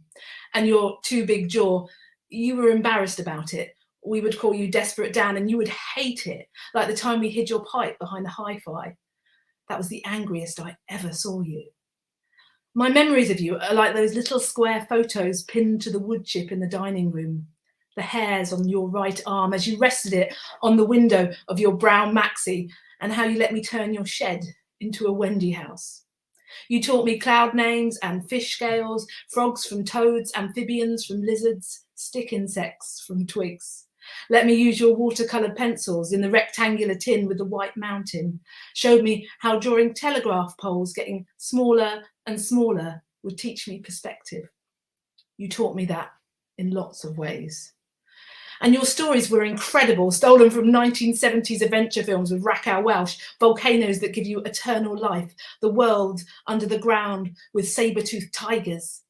And your too big jaw, you were embarrassed about it. We would call you Desperate Dan and you would hate it, like the time we hid your pipe behind the hi-fi. That was the angriest I ever saw you. My memories of you are like those little square photos pinned to the wood chip in the dining room. The hairs on your right arm as you rested it on the window of your brown maxi, and how you let me turn your shed into a Wendy house. You taught me cloud names and fish scales, frogs from toads, amphibians from lizards, stick insects from twigs. Let me use your watercolour pencils in the rectangular tin with the white mountain. Showed me how drawing telegraph poles getting smaller and smaller would teach me perspective. You taught me that in lots of ways. And your stories were incredible, stolen from 1970s adventure films with Raquel Welch, volcanoes that give you eternal life, the world under the ground with saber-toothed tigers.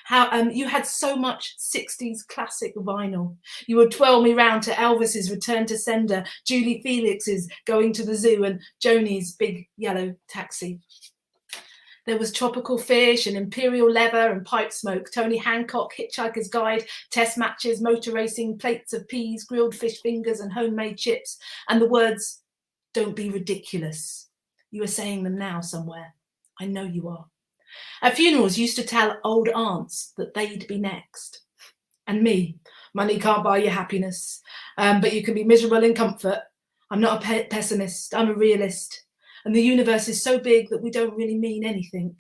How you had so much 60s classic vinyl. You would twirl me round to Elvis's Return to Sender, Julie Felix's Going to the Zoo, and Joni's Big Yellow Taxi. There was Tropical Fish and Imperial Leather and Pipe Smoke, Tony Hancock, Hitchhiker's Guide, test matches, motor racing, plates of peas, grilled fish fingers and homemade chips, and the words, "Don't be ridiculous." You are saying them now somewhere. I know you are. At funerals, you used to tell old aunts that they'd be next. And me, money can't buy you happiness, but you can be miserable in comfort. I'm not a pessimist, I'm a realist. And the universe is so big that we don't really mean anything.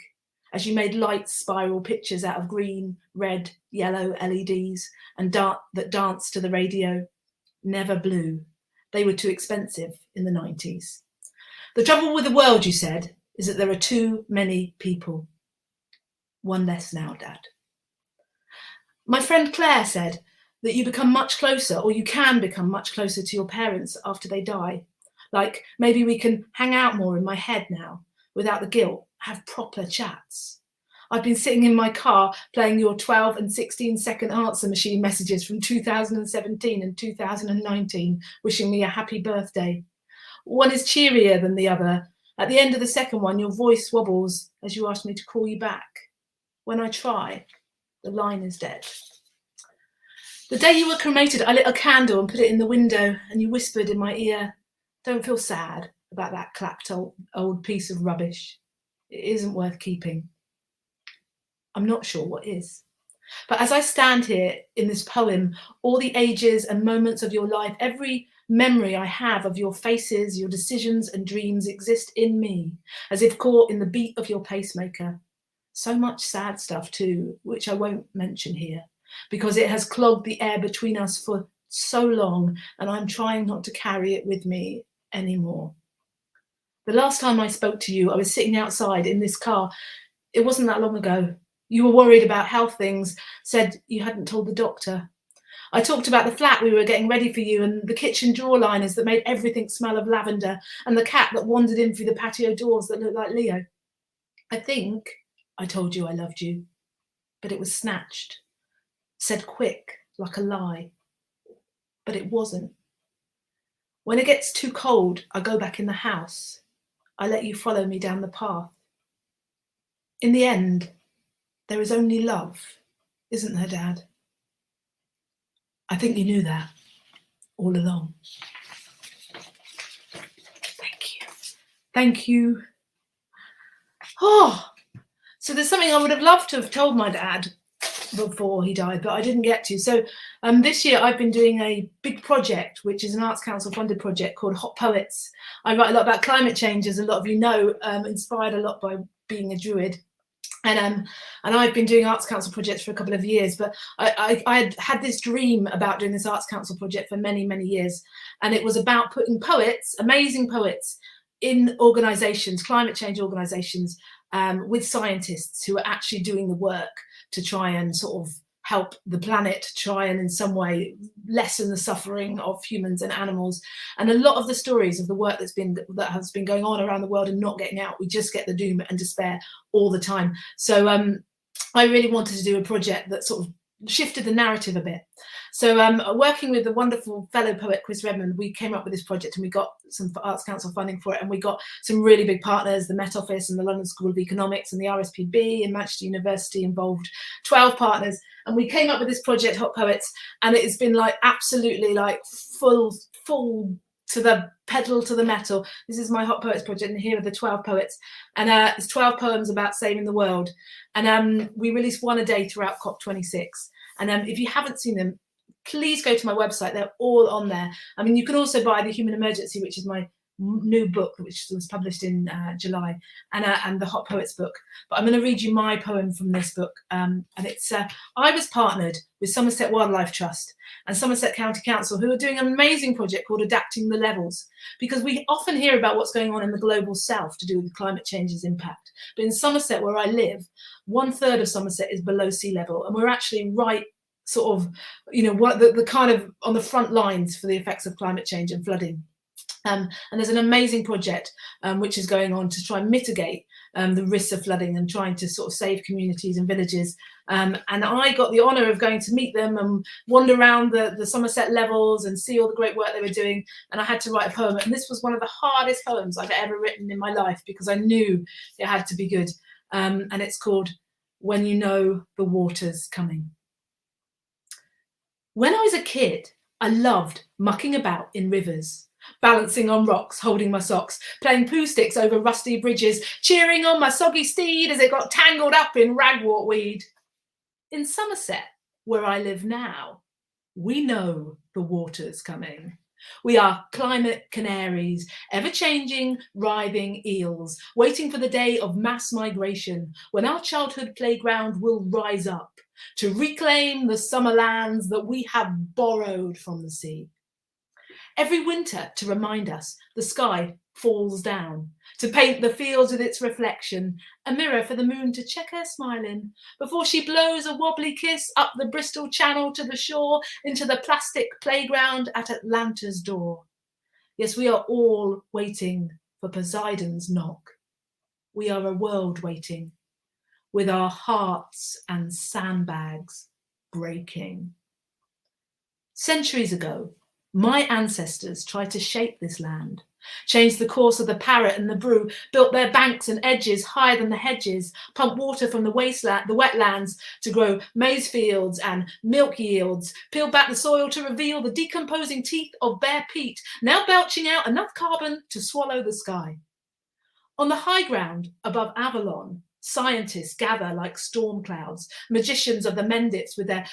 As you made light spiral pictures out of green, red, yellow LEDs and that danced to the radio, never blue. They were too expensive in the 90s. The trouble with the world, you said, is that there are too many people. One less now, Dad. My friend Claire said that you become much closer, or you can become much closer to your parents after they die. Like maybe we can hang out more in my head now, without the guilt, have proper chats. I've been sitting in my car playing your 12 and 16-second answer machine messages from 2017 and 2019, wishing me a happy birthday. One is cheerier than the other. At the end of the second one, your voice wobbles as you ask me to call you back. When I try, the line is dead. The day you were cremated, I lit a candle and put it in the window, and you whispered in my ear, "Don't feel sad about that clapped old piece of rubbish. It isn't worth keeping." I'm not sure what is. But as I stand here in this poem, all the ages and moments of your life, every memory I have of your faces, your decisions and dreams exist in me, as if caught in the beat of your pacemaker. So much sad stuff too, which I won't mention here, because it has clogged the air between us for so long, and I'm trying not to carry it with me anymore. The last time I spoke to you, I was sitting outside in this car. It wasn't that long ago. You were worried about health things, said you hadn't told the doctor. I talked about the flat we were getting ready for you, and the kitchen drawer liners that made everything smell of lavender, and the cat that wandered in through the patio doors that looked like Leo. I think I told you I loved you, but it was snatched, said quick, like a lie. But it wasn't. When it gets too cold, I go back in the house. I let you follow me down the path. In the end, there is only love, isn't there, Dad? I think you knew that all along. Thank you. Thank you. Oh, so there's something I would have loved to have told my dad before he died, but I didn't get to. So this year I've been doing a big project, which is an Arts Council funded project called Hot Poets. I write a lot about climate change, as a lot of you know, inspired a lot by being a Druid. And I've been doing Arts Council projects for a couple of years, but I had this dream about doing this Arts Council project for many, many years. And it was about putting poets, amazing poets, in organisations, climate change organisations, with scientists who are actually doing the work to try and sort of help the planet, try and in some way lessen the suffering of humans and animals. And a lot of the stories of the work that has been going on around the world and not getting out, we just get the doom and despair all the time. So I really wanted to do a project that sort of shifted the narrative a bit. So working with the wonderful fellow poet Chris Redmond, we came up with this project, and we got some Arts Council funding for it, and we got some really big partners, the Met Office and the London School of Economics and the RSPB and Manchester University involved, 12 partners, and we came up with this project, Hot Poets, and it has been like absolutely like full to the pedal to the metal. This is my Hot Poets project, and here are the 12 poets, and it's 12 poems about saving the world, and we release one a day throughout COP26. And if you haven't seen them, please go to my website. They're all on there. I mean, you can also buy The Human Emergency, which is my new book, which was published in July, and the Hot Poets book. But I'm going to read you my poem from this book. And it's, I was partnered with Somerset Wildlife Trust and Somerset County Council, who are doing an amazing project called Adapting the Levels, because we often hear about what's going on in the global south to do with climate change's impact. But in Somerset, where I live, 1/3 of Somerset is below sea level, and we're actually right sort of, you know, what the kind of on the front lines for the effects of climate change and flooding. And there's an amazing project which is going on to try and mitigate the risks of flooding and trying to sort of save communities and villages. And I got the honour of going to meet them and wander around the Somerset levels and see all the great work they were doing. And I had to write a poem. And this was one of the hardest poems I've ever written in my life, because I knew it had to be good. And it's called When You Know the Water's Coming. When I was a kid, I loved mucking about in rivers, balancing on rocks, holding my socks, playing poo sticks over rusty bridges, cheering on my soggy steed as it got tangled up in ragwort weed. In Somerset, where I live now, we know the water's coming. We are climate canaries, ever-changing, writhing eels, waiting for the day of mass migration, when our childhood playground will rise up to reclaim the summer lands that we have borrowed from the sea. Every winter, to remind us, the sky falls down, to paint the fields with its reflection, a mirror for the moon to check her smile in, before she blows a wobbly kiss up the Bristol Channel to the shore, into the plastic playground at Atlanta's door. Yes, we are all waiting for Poseidon's knock. We are a world waiting, with our hearts and sandbags breaking. Centuries ago, my ancestors tried to shape this land, changed the course of the Parrot and the Brew, built their banks and edges higher than the hedges, pumped water from the wetlands to grow maize fields and milk yields, peeled back the soil to reveal the decomposing teeth of bare peat, now belching out enough carbon to swallow the sky. On the high ground above Avalon, scientists gather like storm clouds, magicians of the Mendits with their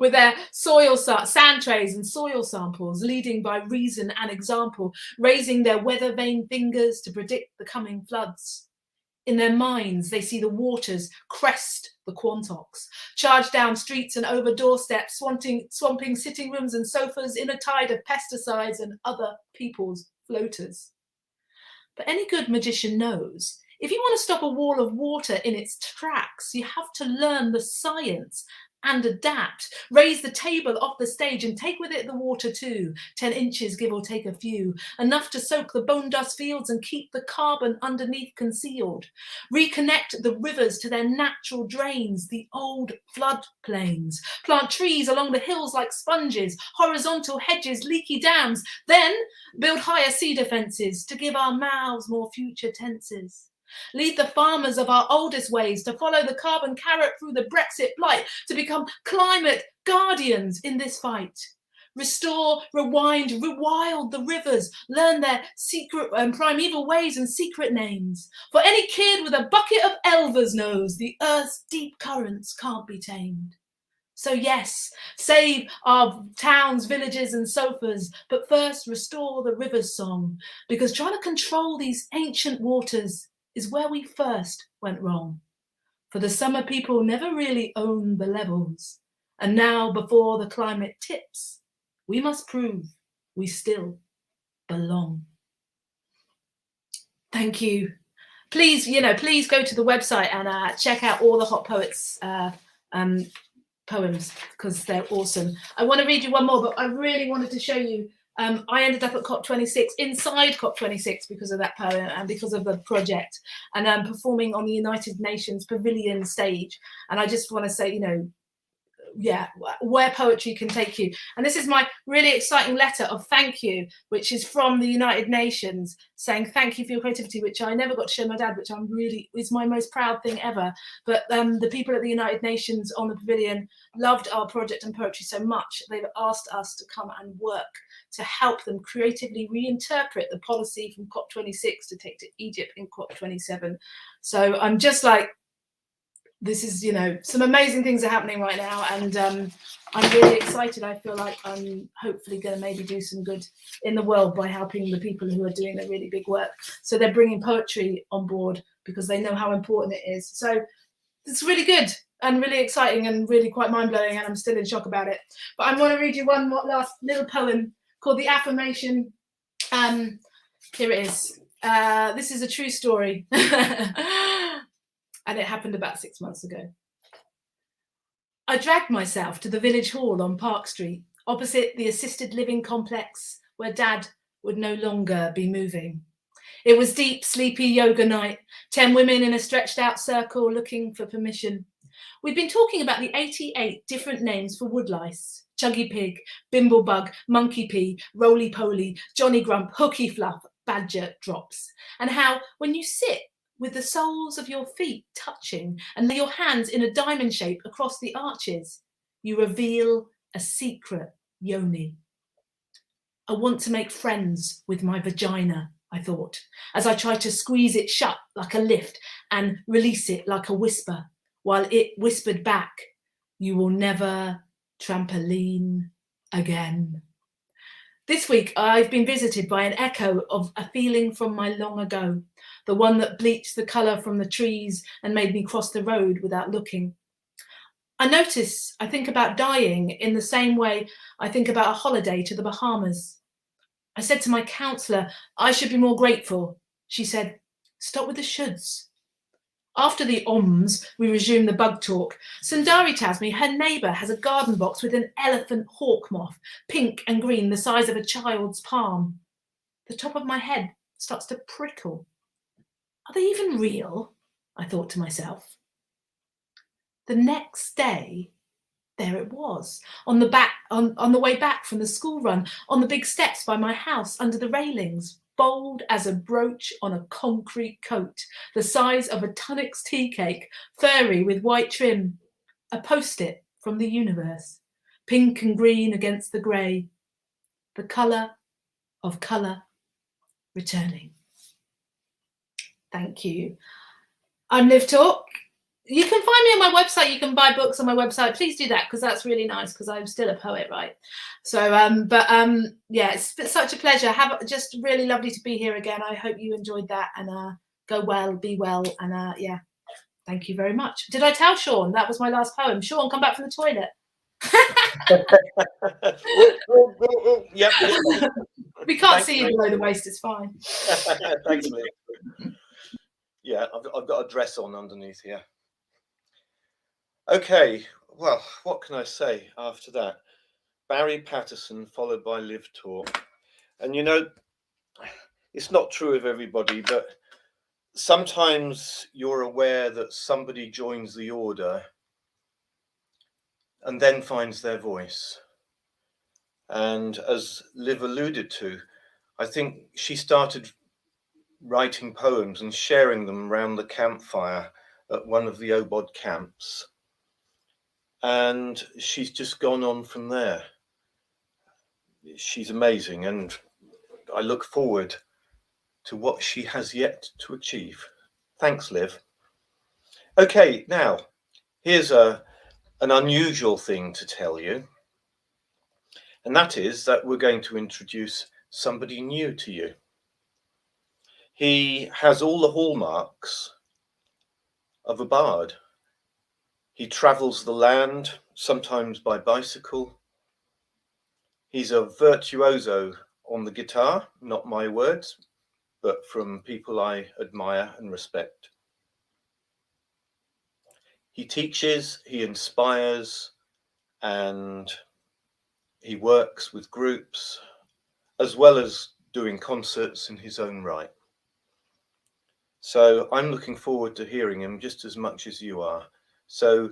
with their sand trays and soil samples, leading by reason and example, raising their weather vane fingers to predict the coming floods. In their minds, they see the waters crest the Quantocks, charge down streets and over doorsteps, swamping sitting rooms and sofas in a tide of pesticides and other people's floaters. But any good magician knows, if you want to stop a wall of water in its tracks, you have to learn the science and adapt, raise the table off the stage and take with it the water too, 10 inches give or take a few, enough to soak the bone dust fields and keep the carbon underneath concealed, reconnect the rivers to their natural drains, the old flood plains, plant trees along the hills like sponges, horizontal hedges, leaky dams, then build higher cedar fences to give our mouths more future tenses. Lead the farmers of our oldest ways to follow the carbon carrot through the Brexit blight, to become climate guardians in this fight. Restore, rewind, rewild the rivers, learn their secret and primeval ways and secret names. For any kid with a bucket of Elvers knows the earth's deep currents can't be tamed. So yes, save our towns, villages and sofas, but first restore the river's song, because trying to control these ancient waters is where we first went wrong. For the summer people never really owned the levels, and now before the climate tips, we must prove we still belong. Thank you. Please, please go to the website and check out all the Hot Poets poems, because they're awesome. I want to read you one more, but I really wanted to show you. I ended up at COP26, inside COP26 because of that poem and because of the project, and performing on the United Nations Pavilion stage. And I just want to say, where poetry can take you. And this is my really exciting letter of thank you, which is from the United Nations, saying thank you for your creativity, which I never got to show my dad, which is my most proud thing ever. But the people at the United Nations on the pavilion loved our project and poetry so much, they've asked us to come and work to help them creatively reinterpret the policy from COP26 to take to Egypt in COP27. So I'm just like, this is, some amazing things are happening right now, and I'm really excited. I feel like I'm hopefully going to maybe do some good in the world by helping the people who are doing the really big work. So they're bringing poetry on board because they know how important it is. So it's really good and really exciting and really quite mind-blowing, and I'm still in shock about it. But I want to read you one more last little poem called The Affirmation. Here it is. This is a true story. And it happened about 6 months ago. I dragged myself to the village hall on Park Street, opposite the assisted living complex where Dad would no longer be moving. It was deep, sleepy yoga night, 10 women in a stretched out circle looking for permission. We'd been talking about the 88 different names for woodlice: Chuggy Pig, Bimblebug, Monkey Pea, Roly Poly, Johnny Grump, Hooky Fluff, Badger Drops, and how when you sit with the soles of your feet touching and lay your hands in a diamond shape across the arches, you reveal a secret yoni. I want to make friends with my vagina, I thought, as I tried to squeeze it shut like a lift and release it like a whisper, while it whispered back, "You will never trampoline again. This week, I've been visited by an echo of a feeling from my long ago, the one that bleached the colour from the trees and made me cross the road without looking. I notice I think about dying in the same way I think about a holiday to the Bahamas. I said to my counsellor, I should be more grateful. She said, stop with the shoulds. After the oms, we resume the bug talk. Sundari tells me her neighbour has a garden box with an elephant hawk moth, pink and green, the size of a child's palm. The top of my head starts to prickle. Are they even real? I thought to myself. The next day, there it was, on the way back from the school run, on the big steps by my house, under the railings, bold as a brooch on a concrete coat, the size of a Tunnocks tea cake, furry with white trim, a post-it from the universe, pink and green against the grey, the colour of colour returning. Thank you. I'm Liv Talk. You can find me on my website. You can buy books on my website. Please do that because that's really nice because I'm still a poet, right? So, yeah, it's such a pleasure. Just really lovely to be here again. I hope you enjoyed that and go well, be well, and yeah, thank you very much. Did I tell Sean that was my last poem? Sean, come back from the toilet. Yep. We can't see you below the waist. It's fine. Thanks, Liv. Yeah, I've got a dress on underneath here. Okay, well, what can I say after that? Barry Patterson followed by Liv Talk. And you know, it's not true of everybody, but sometimes you're aware that somebody joins the order and then finds their voice. And as Liv alluded to, I think she started writing poems and sharing them around the campfire at one of the OBOD camps. And she's just gone on from there. She's amazing, and I look forward to what she has yet to achieve. Thanks, Liv. Okay, now, here's an unusual thing to tell you, and that is that we're going to introduce somebody new to you. He has all the hallmarks of a bard. He travels the land, sometimes by bicycle. He's a virtuoso on the guitar, not my words, but from people I admire and respect. He teaches, he inspires, and he works with groups, as well as doing concerts in his own right. So I'm looking forward to hearing him just as much as you are. So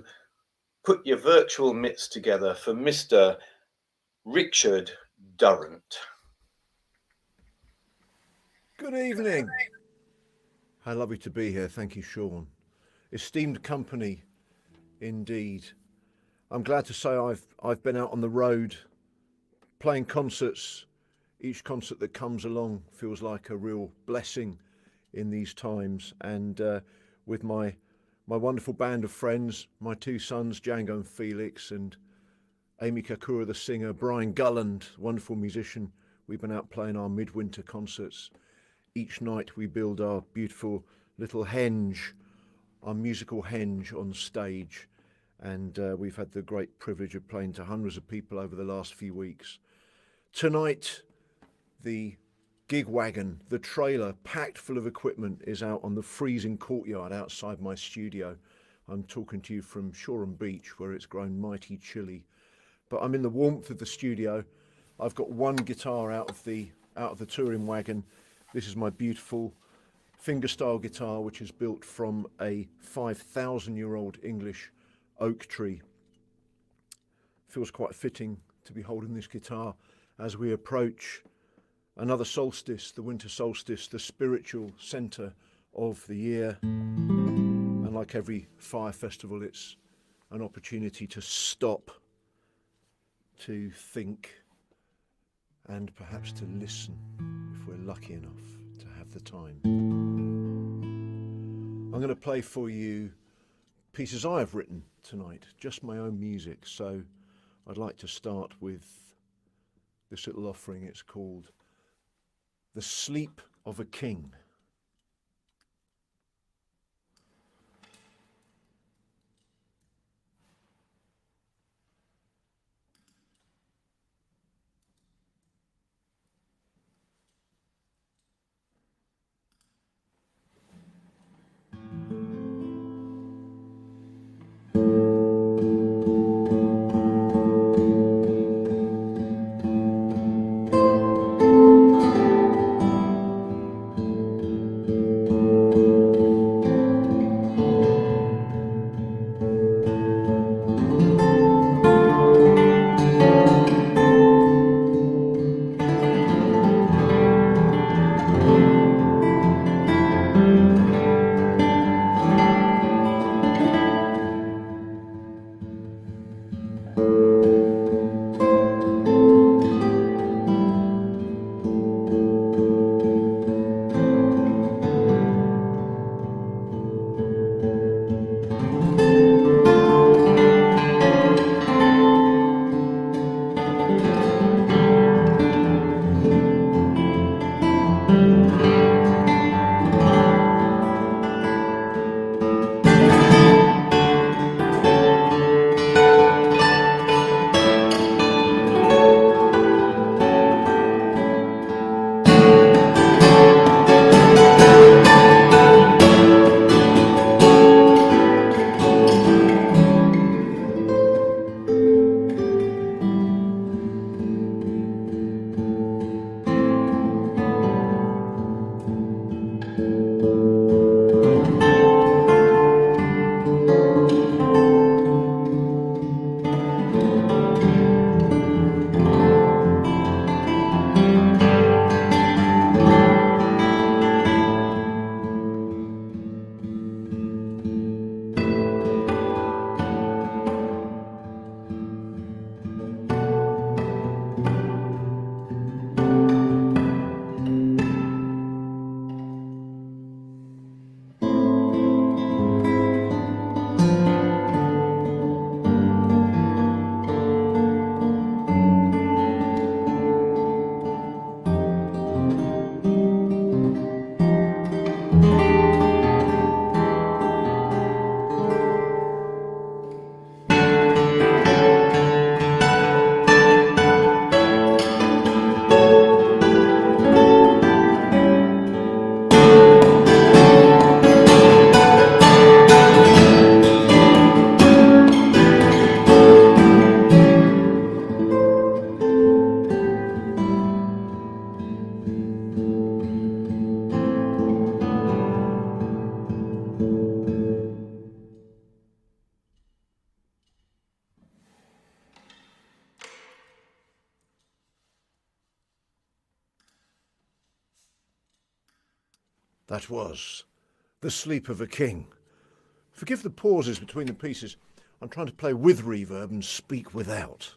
put your virtual mitts together for Mr. Richard Durrant. Good evening. How lovely to be here. Thank you, Sean. Esteemed company, indeed. I'm glad to say I've been out on the road playing concerts. Each concert that comes along feels like a real blessing in these times. And with my wonderful band of friends, my two sons, Django and Felix, and Amy Kakura, the singer, Brian Gulland, wonderful musician, we've been out playing our midwinter concerts. Each night we build our beautiful little henge, our musical henge on stage. And we've had the great privilege of playing to hundreds of people over the last few weeks. Tonight, the gig wagon, the trailer packed full of equipment, is out on the freezing courtyard outside my studio. I'm talking to you from Shoreham Beach, where it's grown mighty chilly. But I'm in the warmth of the studio. I've got one guitar out of the touring wagon. This is my beautiful fingerstyle guitar, which is built from a 5,000-year-old English oak tree. Feels quite fitting to be holding this guitar as we approach another solstice, the winter solstice, the spiritual centre of the year. And like every fire festival, it's an opportunity to stop, to think, and perhaps to listen, if we're lucky enough to have the time. I'm going to play for you pieces I have written tonight, just my own music. So I'd like to start with this little offering. It's called The Sleep of a King. That was The Sleep of a King. Forgive the pauses between the pieces. I'm trying to play with reverb and speak without.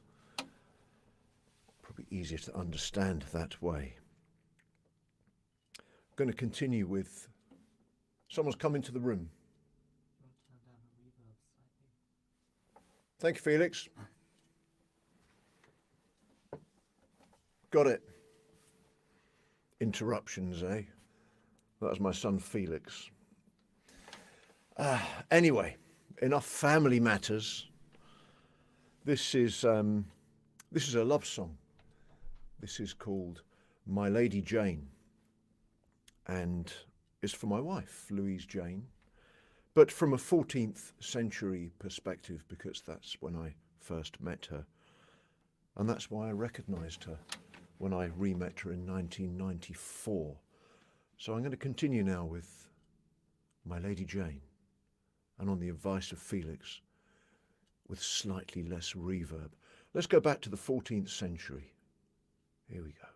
Probably easier to understand that way. I'm going to continue with... Someone's come into the room. Thank you, Felix. Got it. Interruptions, eh? That was my son Felix. Anyway, enough family matters. This is a love song. This is called My Lady Jane, and it's for my wife, Louise Jane, but from a 14th century perspective, because that's when I first met her, and that's why I recognised her when I re-met her in 1994. So I'm going to continue now with My Lady Jane, and on the advice of Felix, with slightly less reverb. Let's go back to the 14th century. Here we go.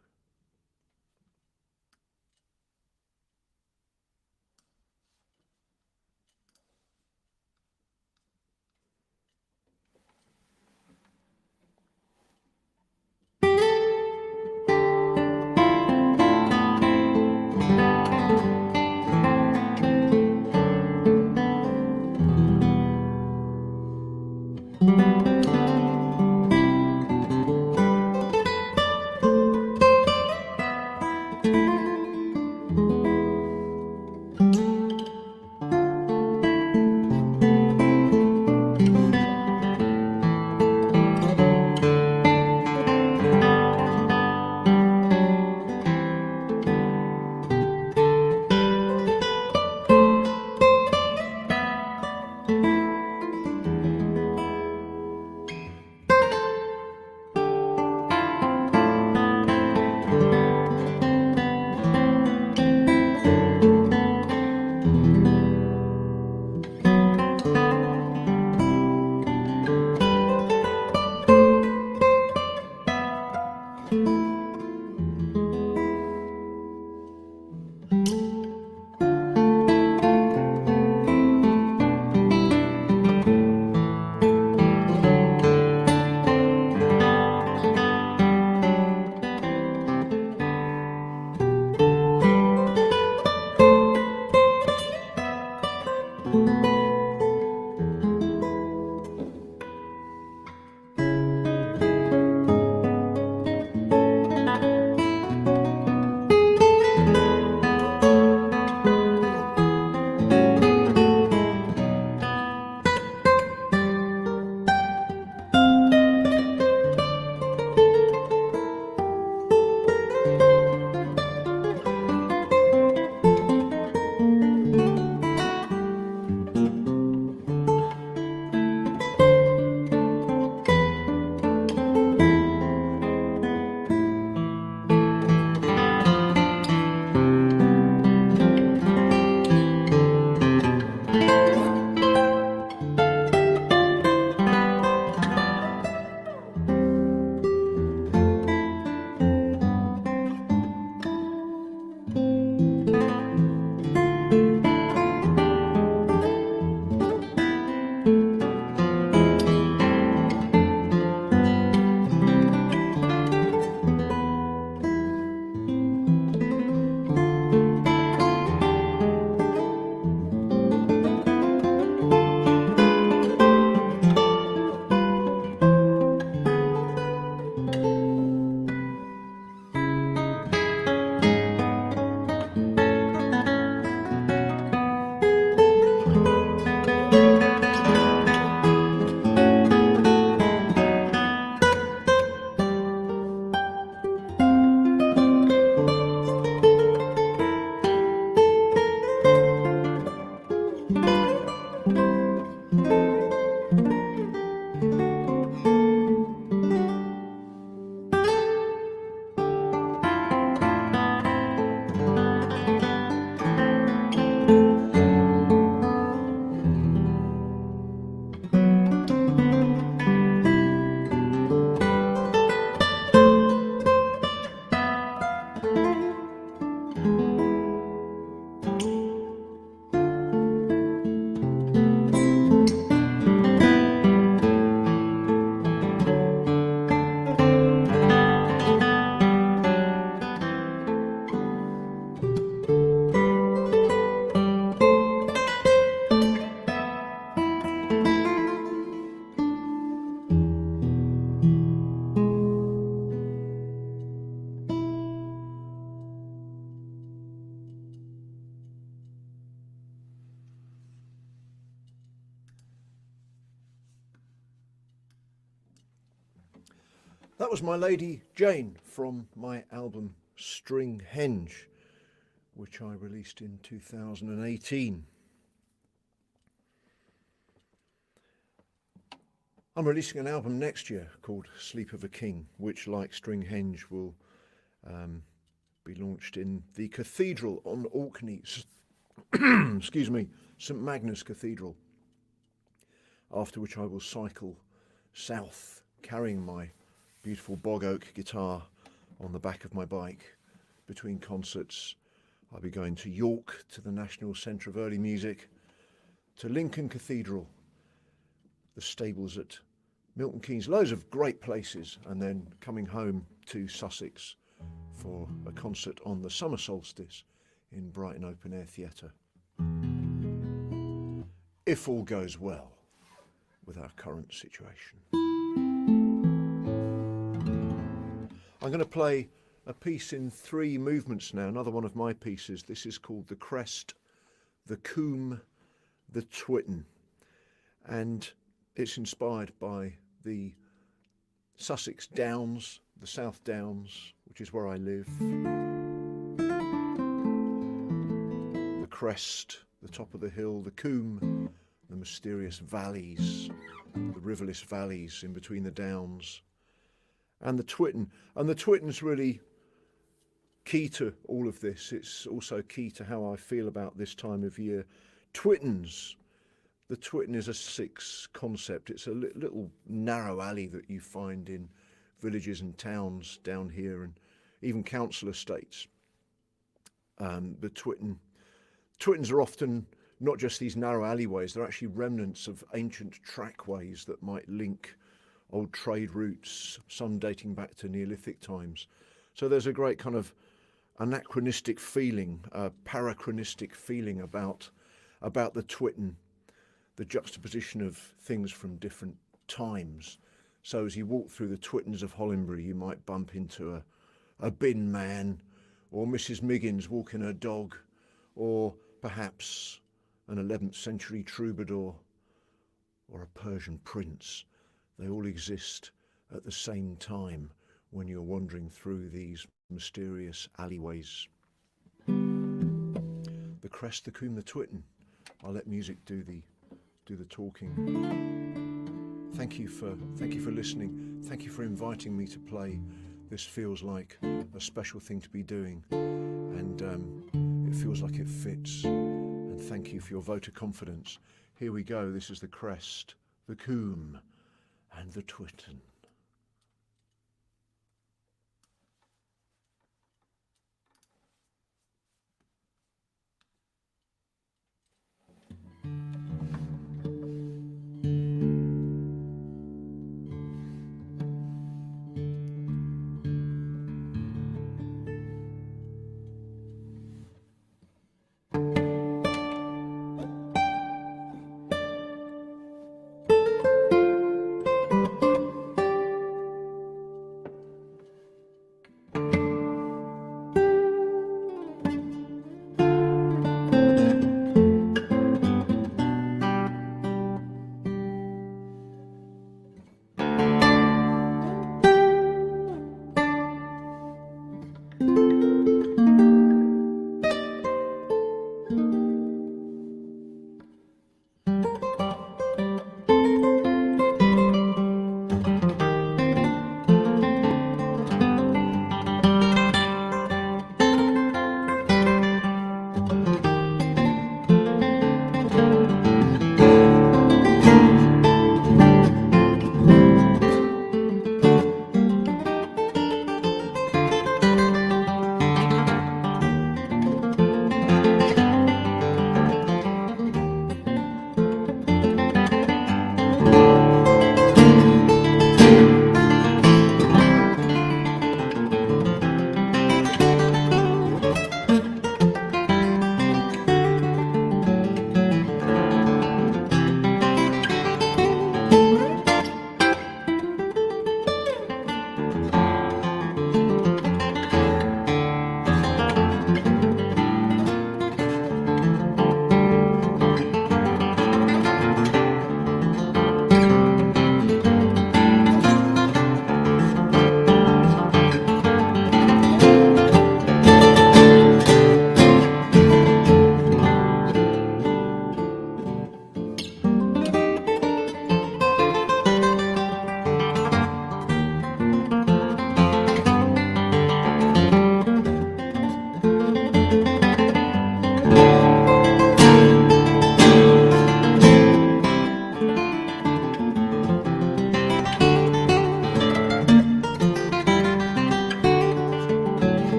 That was my lady Jane from my album Stringhenge, which I released in 2018. I'm releasing an album next year called Sleep of a King, which, like Stringhenge, will be launched in the cathedral on Orkney, excuse me, St Magnus Cathedral, after which I will cycle south carrying my beautiful bog oak guitar on the back of my bike between concerts. I'll be going to York, to the National Centre of Early Music, to Lincoln Cathedral, the stables at Milton Keynes, loads of great places, and then coming home to Sussex for a concert on the summer solstice in Brighton Open Air Theatre. If all goes well with our current situation. I'm going to play a piece in 3 movements now, another one of my pieces. This is called The Crest, The Coombe, The Twitten, and it's inspired by the Sussex Downs, the South Downs, which is where I live. The crest, the top of the hill, the coombe, the mysterious valleys, the riverless valleys in between the downs, and the twitten. And the twitten's really key to all of this. It's also key to how I feel about this time of year. Twittens. The twitten is a Sussex concept. It's a little narrow alley that you find in villages and towns down here, and even council estates. The twittens are often not just these narrow alleyways, they're actually remnants of ancient trackways that might link old trade routes, some dating back to Neolithic times. So there's a great kind of anachronistic feeling, parachronistic feeling about the twitten, the juxtaposition of things from different times. So as you walk through the twittens of Hollenbury, you might bump into a bin man, or Mrs. Miggins walking her dog, or perhaps an 11th century troubadour, or a Persian prince. They all exist at the same time when you're wandering through these mysterious alleyways. The crest, the coombe, the twitten. I'll let music do the talking. Thank you for listening. Thank you for inviting me to play. This feels like a special thing to be doing, and it feels like it fits. And thank you for your vote of confidence. Here we go. This is the crest, the coombe, and the twitten.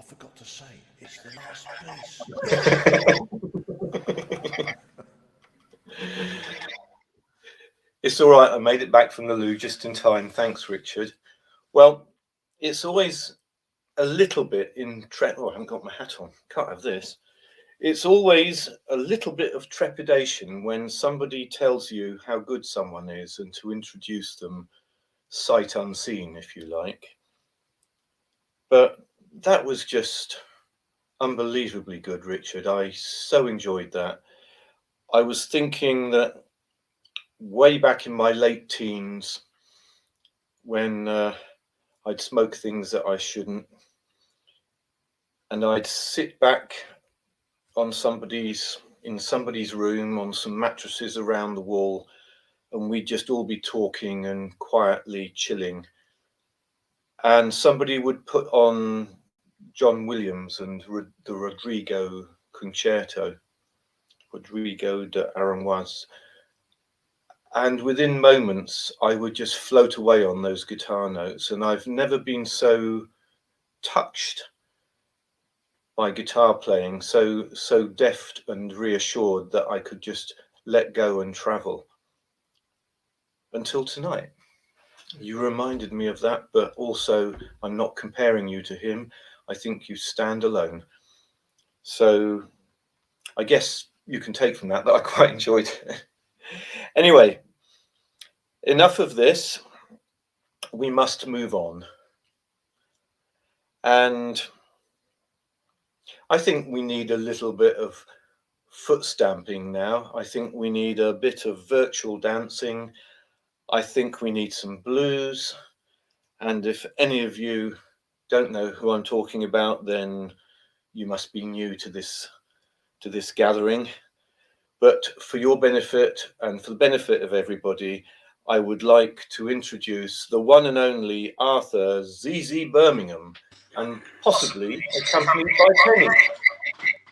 forgot to say, it's the last piece. It's all right. I made it back from the loo just in time. Thanks, Richard. Well, it's always a little bit oh, I haven't got my hat on. Can't have this. It's always a little bit of trepidation when somebody tells you how good someone is and to introduce them sight unseen, if you like. But that was just unbelievably good, Richard. I so enjoyed that. I was thinking that way back in my late teens, when I'd smoke things that I shouldn't, and I'd sit back in somebody's room on some mattresses around the wall, and we'd just all be talking and quietly chilling, and somebody would put on John Williams and the Rodrigo Concerto, Rodrigo de Aranjuez, and within moments I would just float away on those guitar notes, and I've never been so touched by guitar playing, so deft and reassured that I could just let go and travel. Until tonight. You reminded me of that, but also I'm not comparing you to him. I think you stand alone. So I guess you can take from that I quite enjoyed it. Anyway, enough of this. We must move on. And I think we need a little bit of foot stamping now. I think we need a bit of virtual dancing. I think we need some blues. And if any of you don't know who I'm talking about, then you must be new to this gathering. But for your benefit and for the benefit of everybody, I would like to introduce the one and only Arthur Zz Birmingham, and possibly accompanied by Penny.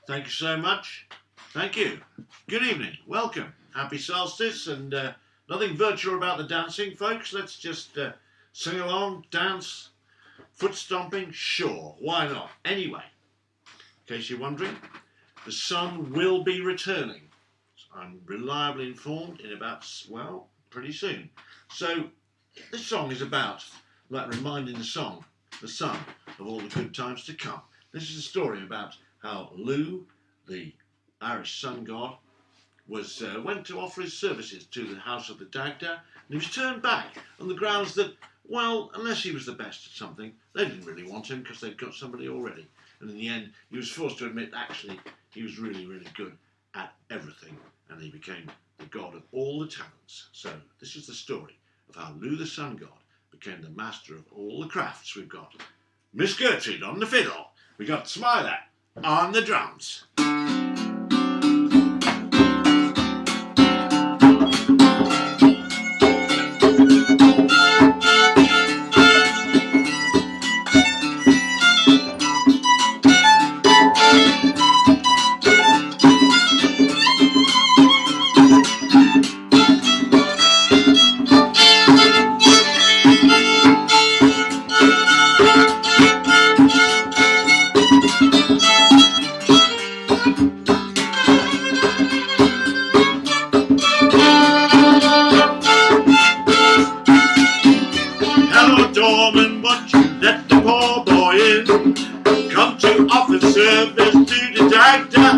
Thank you so much. Thank you. Good evening. Welcome. Happy solstice, and nothing virtual about the dancing, folks. Let's just sing along, dance, foot stomping. Sure, why not? Anyway, in case you're wondering, the sun will be returning. I'm reliably informed in about, well, pretty soon. So this song is about, like, reminding the sun of all the good times to come. This is a story about how Lugh, the Irish sun god, went to offer his services to the house of the Dagda, and he was turned back on the grounds that, well, unless he was the best at something, they didn't really want him because they'd got somebody already. And in the end, he was forced to admit actually he was really, really good at everything, and he became the god of all the talents. So this is the story of how Lugh the sun god became the master of all the crafts. We've got Miss Gertrude on the fiddle, we got Smiler on the drums.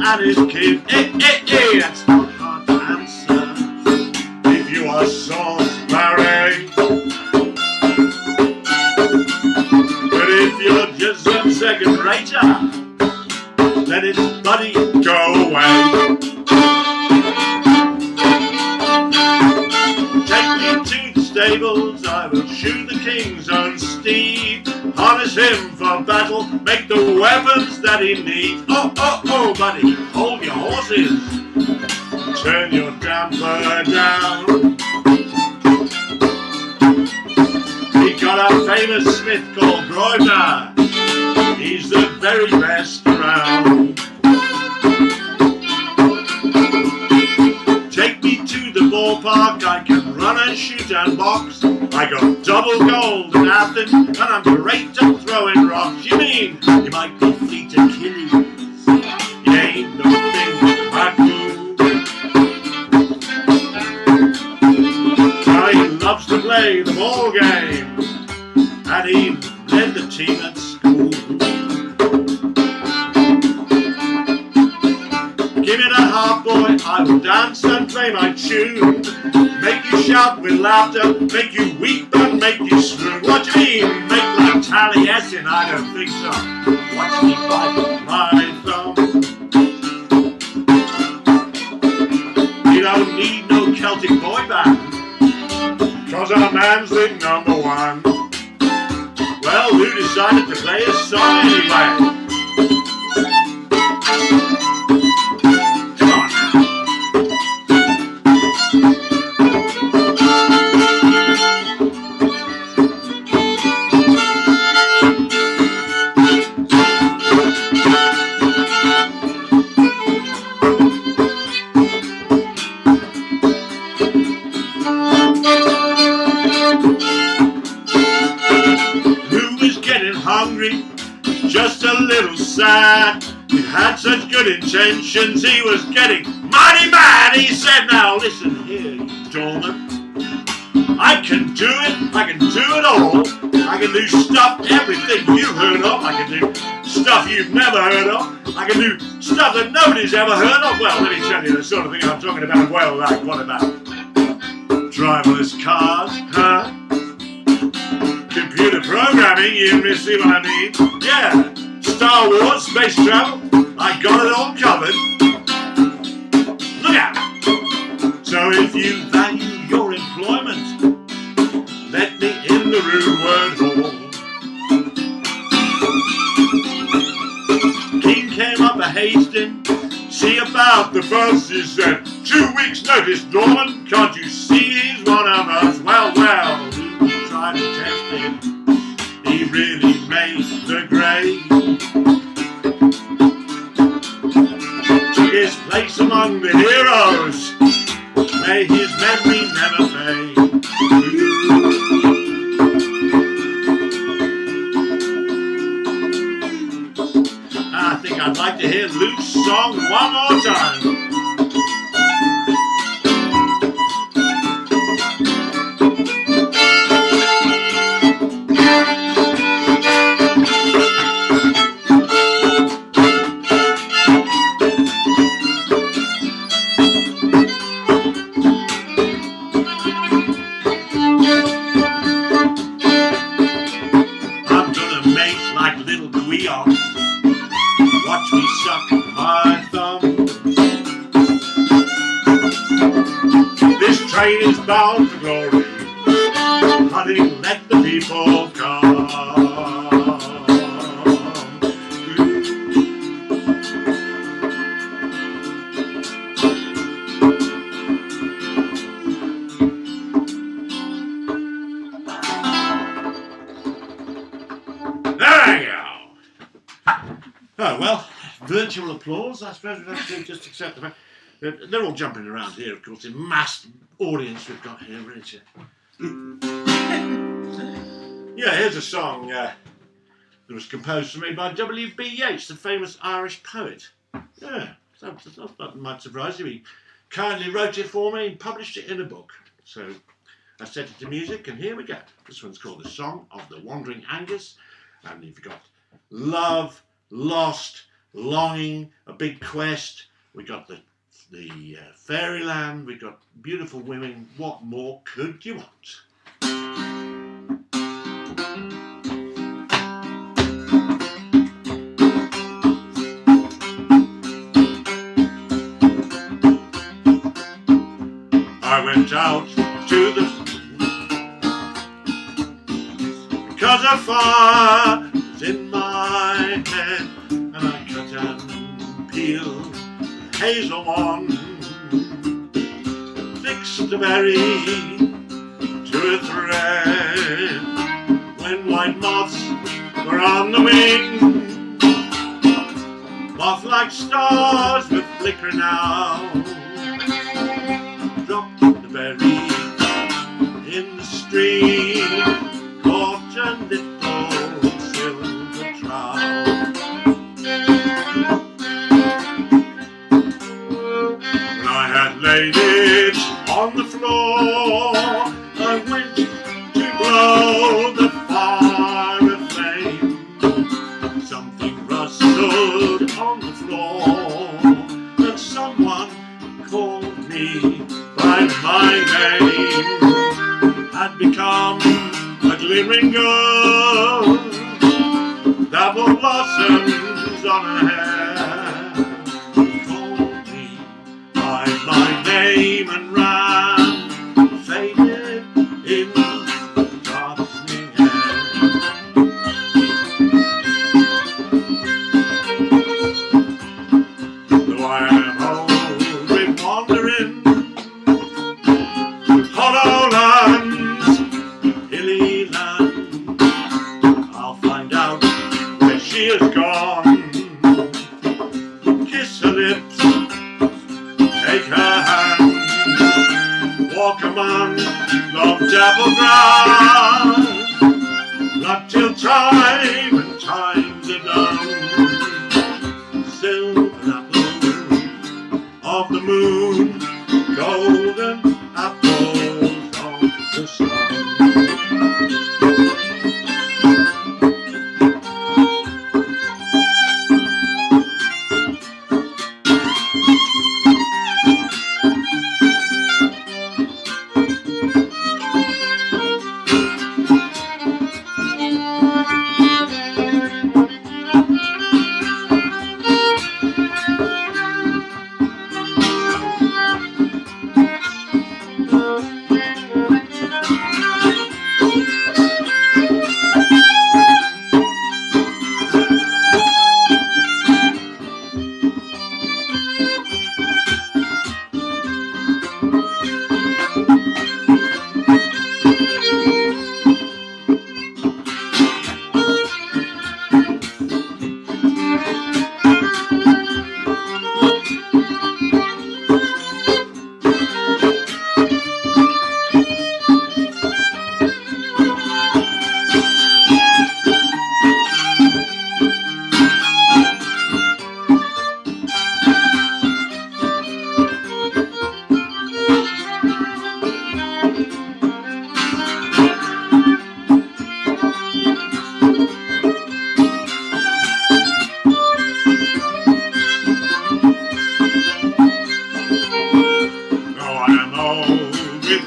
And his kid, that's not hard to answer if you are Salisbury. But if you're just some second rater, then it's buddy, go away. Take me to the stables, I will shoe the king's own steed, harness him for battle, make the weapons that he needs. Oh, buddy, hold your horses, turn your damper down. He got a famous smith called Grosvenor, he's the very best around. Take me to the ballpark, I can run run and shoot and box. I got double gold in Athens, and I'm great at throwing rocks. You mean you might defeat Achilles? You ain't no thing but move. Now he loves to play the ball game, and he led the team at school. Give me that harp, boy, I will dance and play my tune. Make you shout with laughter, make you weep and make you swoon. What do you mean, make like Taliesin? I don't think so. Watch me bite my thumb. You don't need no Celtic boy band, 'cause our man's the number one. Well, who decided to play a song anyway? Just a little sad. He had such good intentions, he was getting mighty mad. He said, now listen here, you dormant, I can do it, I can do it all. I can do stuff, everything you've heard of. I can do stuff you've never heard of. I can do stuff that nobody's ever heard of. Well, let me tell you the sort of thing I'm talking about. Well, like, what about driverless cars, huh? Computer programming, you see what I mean? Yeah, Star Wars, space travel, I got it all covered. Look out! So if you value your employment, let me in the rude word hall. King came up a Hastings, see about the bus, he said, 2 weeks notice, Norman, can't you see he's one of us? Well, who tried to test him? He really made the grade. Took his place among the heroes. May his memory never fade. I think I'd like to hear Luke's song one more time. Watch me suck my thumb. This train is bound for glory. Honey, let the people come. There you go. Oh, well, virtual applause. I suppose we have to just accept the fact that they're all jumping around here, of course, in mass audience we've got here, Richard. Yeah, here's a song that was composed for me by W.B. Yeats, the famous Irish poet. Yeah, that might surprise you. He kindly wrote it for me and published it in a book. So I set it to music, and here we go. This one's called The Song of the Wandering Angus, and you've got love, lost, longing, a big quest. We got the fairyland. We got beautiful women. What more could you want? I went out to the because a fire was in my head, and I cut and peeled the hazel one, fixed a berry to a thread. When white moths were on the wing, moth like stars were flickering out, dropped the berry floor, and someone called me by my name. Had become a glimmering girl, double blossoms on her hair. Called me by my name and ran, faded in the darkening air. Though I am old with wandering, hollow lands, hilly land, I'll find out where she has gone. Kiss her lips, take her hand, walk among long dapple grass, not till time and times are done. Silver apple of the moon, golden apples of the sun.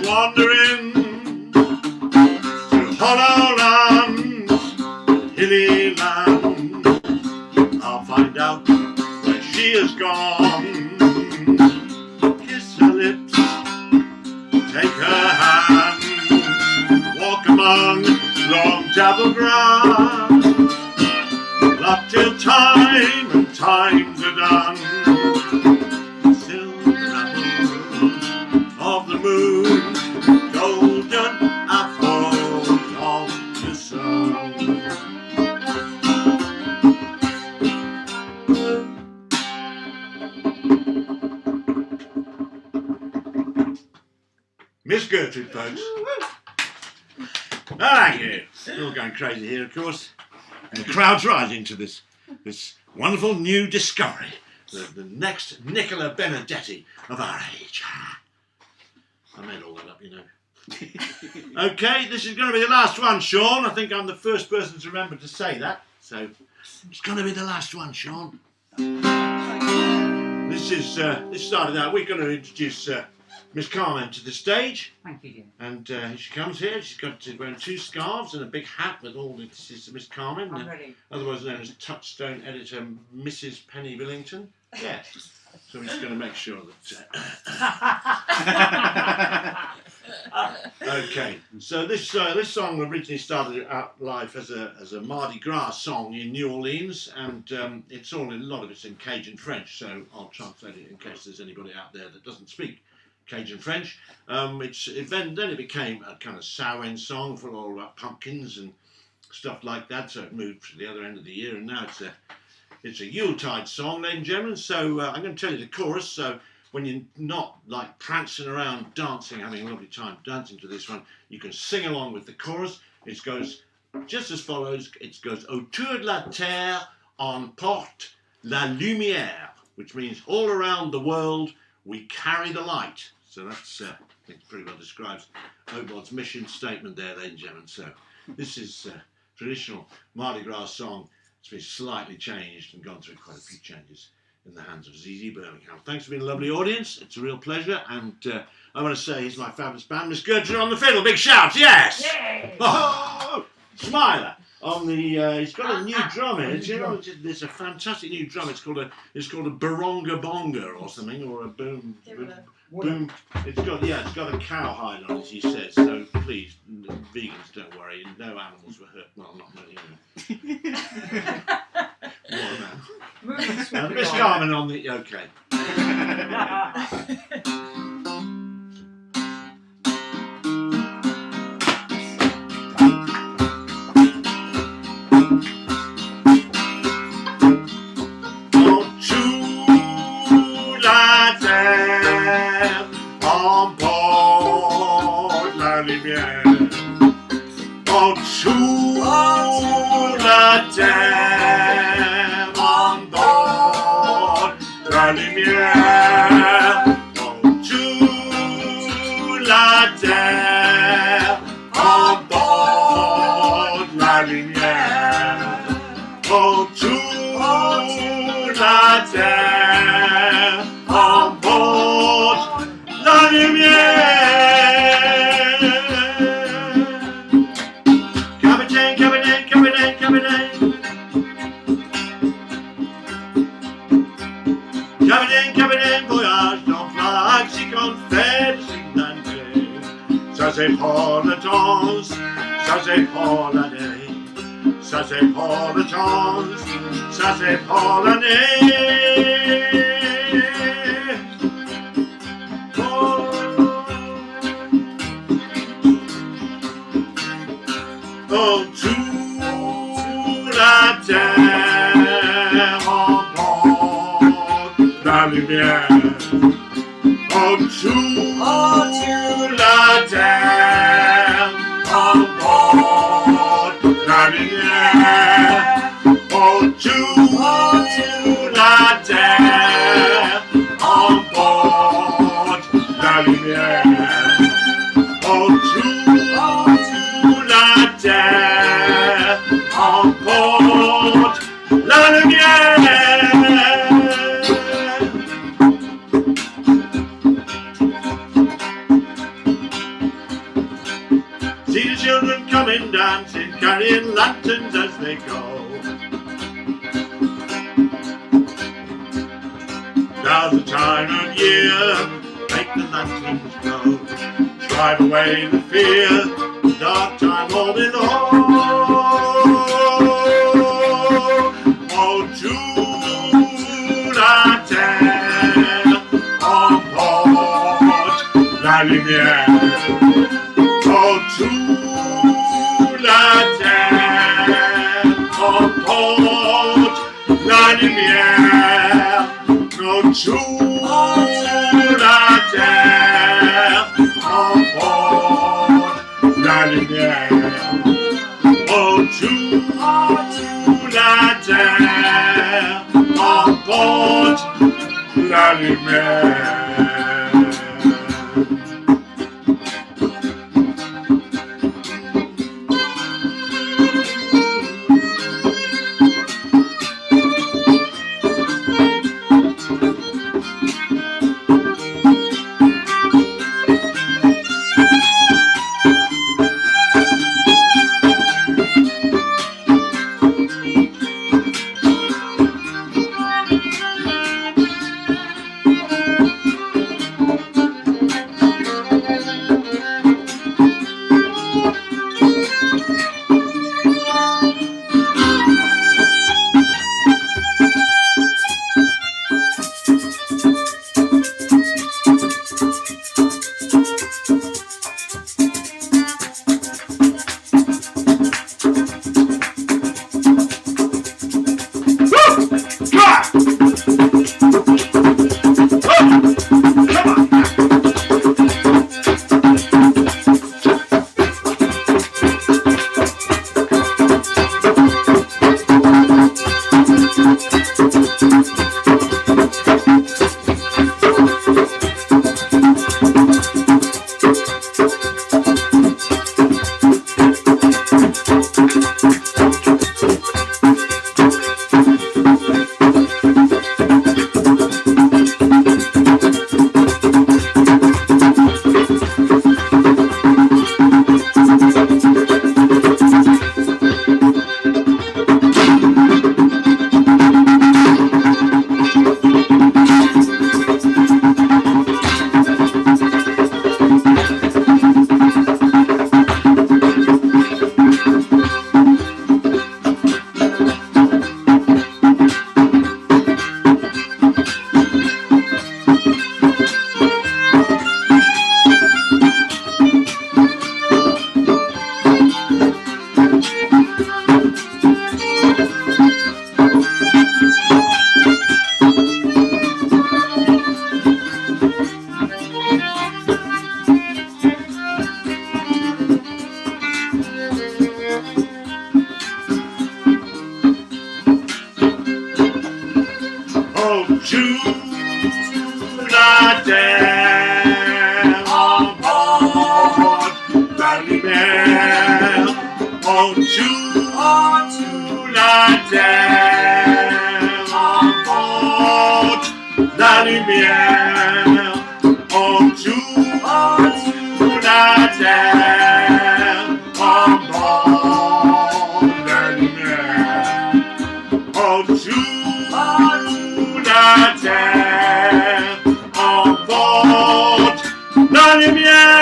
Wandering through hollow lands, hilly land, I'll find out where she has gone. Kiss her lips, take her hand, walk among long dapple grass, not till time and times are done. Silver apple of the moon, golden apples of the sun. Miss Gertrude, folks. Thank you. We're all going crazy here, of course. And the crowd's rising to this wonderful new discovery. The next Nicola Benedetti of our age. I made all that up, you know. Okay, this is going to be the last one, Sean. I think I'm the first person to remember to say that. So, it's going to be the last one, Sean. This started out, we're going to introduce Miss Carmen to the stage. Thank you, dear. And here she comes here. She's got wearing 2 scarves and a big hat with all this is Miss Carmen. I'm ready. Otherwise known as Touchstone editor Mrs. Penny Billington. Yeah. So we're just going to make sure that. Okay. So this song originally started out live as a Mardi Gras song in New Orleans, and it's all a lot of it's in Cajun French. So I'll translate it in case there's anybody out there that doesn't speak Cajun French. Then it became a kind of Samhain song for all about pumpkins and stuff like that. So it moved to the other end of the year, and now it's a Yuletide song, ladies and gentlemen. So I'm going to tell you the chorus. So when you're not like prancing around, dancing, having a lovely time dancing to this one, you can sing along with the chorus. It goes just as follows. It goes autour de la terre on porte la lumière, which means all around the world we carry the light. So that's I think pretty well describes OBOD's mission statement there, ladies and gentlemen. So this is traditional Mardi Gras song. It's been slightly changed and gone through quite a few changes in the hands of Zz Birmingham. Thanks for being a lovely audience. It's a real pleasure. And I want to say, here's my fabulous band. Miss Gertrude on the fiddle. Big shout, yes! Yay! Oh, Smiler on the. He's got a new drum here. You know, there's a fantastic new drum. It's called a baronga bonga or something, or a boom. Boom. It's got a cowhide on it, he says. So please, vegans, don't worry. No animals were hurt. Well, not many. What now? Miss Carmen on the. Okay. On board la lumière, au-dessous la terre, on board la lumière, au-dessous la terre, on board la lumière, au-dessous la terre, on board la lumière. Capitaine, capitaine, capitaine, capitaine. Capitaine, capitaine, voyage dans flag, si confère, si d'entrée. Ça c'est pour le temps, ça c'est pour l'année. Ça c'est pour le temps, ça c'est pour l'année. Au-dessous la terre, on porte la lumière. Au-dessous la terre, on porte la lumière. Au-dessous la terre, on porte la lumière. Au-dessous la terre, on porte la lumière. See the children coming dancing, carrying lanterns as they go. Now's the time of year, make the lanterns glow. Drive away the fear, the dark time all below. Au-dessous la terre, on porte la lumière. Au-dessous la terre, on porte la lumière. Au-dessous la terre, on porte la lumière. Au-dessous la terre, on porte la lumière. to the dam on board Ballymare, on to the dam on board Ballymare, on to the dam on board Ballymare, on to the dam on board Ballymare.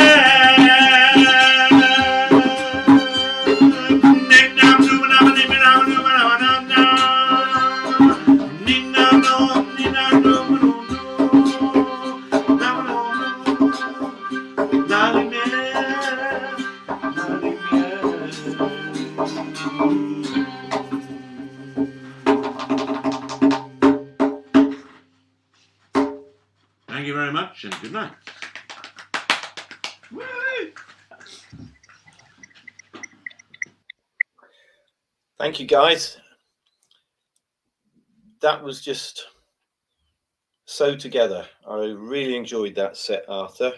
Thank you very much and good night. Thank you, guys. That was just so together. I really enjoyed that set, Arthur.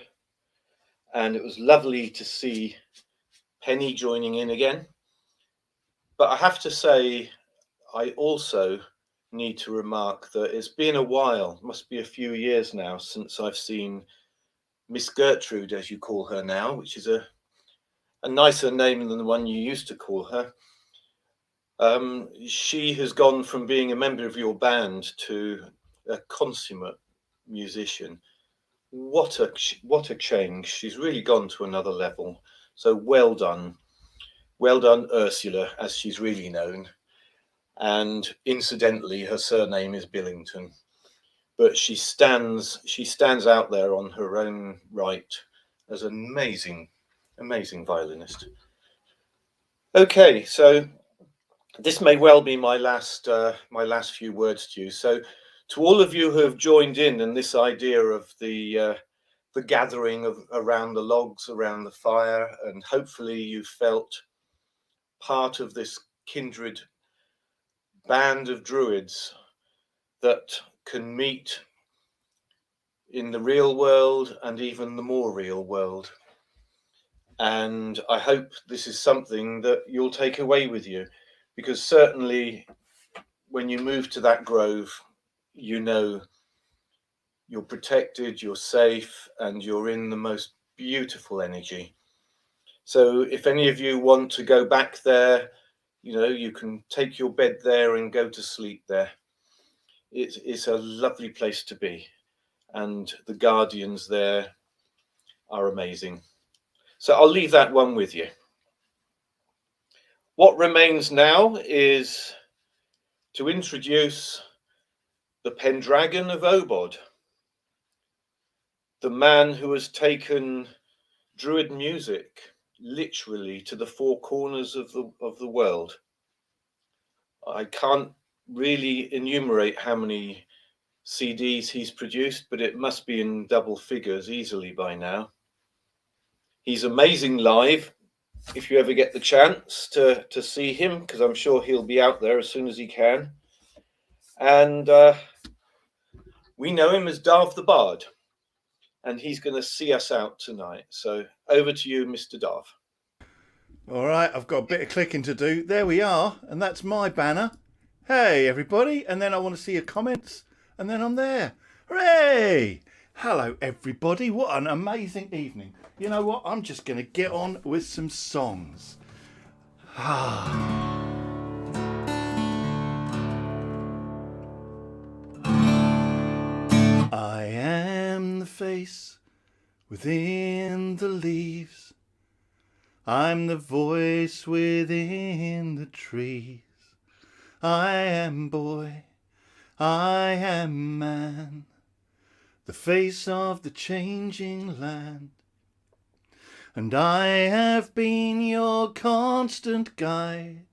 And it was lovely to see Penny joining in again. But I have to say, I also need to remark that it's been a while, must be a few years now, since I've seen Miss Gertrude, as you call her now, which is a nicer name than the one you used to call her. She has gone from being a member of your band to a consummate musician. What a change. She's really gone to another level. So well done Ursula, as she's really known. And incidentally, her surname is Billington, but she stands out there on her own right as an amazing violinist. Okay, so this may well be my last few words to you. So to all of you who have joined in this idea of the gathering around the logs, around the fire, and hopefully you felt part of this kindred band of druids that can meet in the real world and even the more real world. And I hope this is something that you'll take away with you, because certainly when you move to that grove, you know you're protected, you're safe, and you're in the most beautiful energy. So if any of you want to go back there, you know, you can take your bed there and go to sleep there. It's a lovely place to be. And the guardians there are amazing. So I'll leave that one with you. What remains now is to introduce the Pendragon of OBOD, the man who has taken Druid music literally to the four corners of the world. I can't really enumerate how many CDs he's produced, but it must be in double figures easily by now. He's amazing live. If you ever get the chance to see him, because I'm sure he'll be out there as soon as he can. And we know him as Darv the Bard, and he's going to see us out tonight. So over to you, Mr. Darv. All right, I've got a bit of clicking to do. There we are, and that's my banner. Hey, everybody. And then I want to see your comments, and then I'm there. Hooray! Hello, everybody. What an amazing evening. You know what? I'm just going to get on with some songs. I am the face within the leaves. I'm the voice within the trees. I am boy, I am man, the face of the changing land. And I have been your constant guide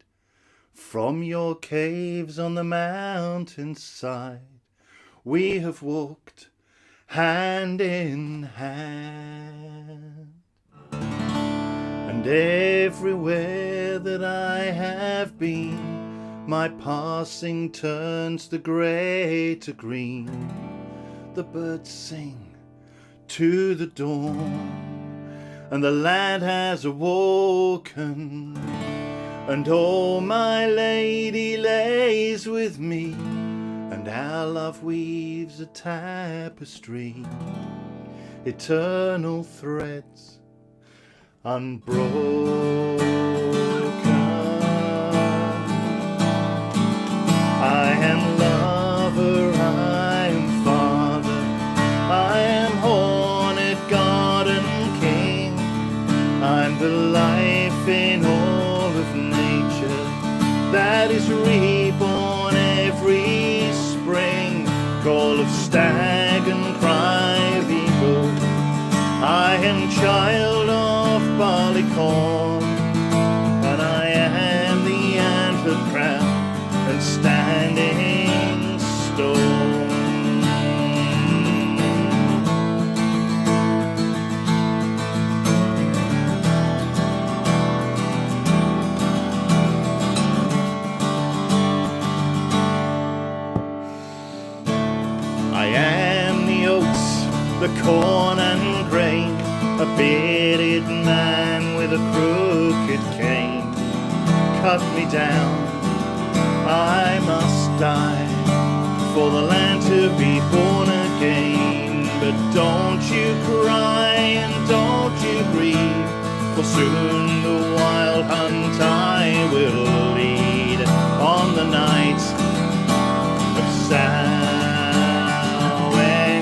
from your caves on the mountainside. We have walked hand in hand. And everywhere that I have been, My passing turns the grey to green. The birds sing to the dawn, and the lad has awoken, and oh, my lady lays with me, and our love weaves a tapestry, eternal threads unbroken. I am lover, I am father, I am hornet, garden king. I'm the life in all of nature that is reborn every spring. Call of stag and cry of eagle. I am child of barley corn, and I am the antlered crown and standing stone. I am the oats, the corn and grain, a bearded man with a crooked cane. Cut me down, I must die, for the land to be born again. But don't you cry and don't you grieve, for soon the wild hunt I will lead on the night of Samhain.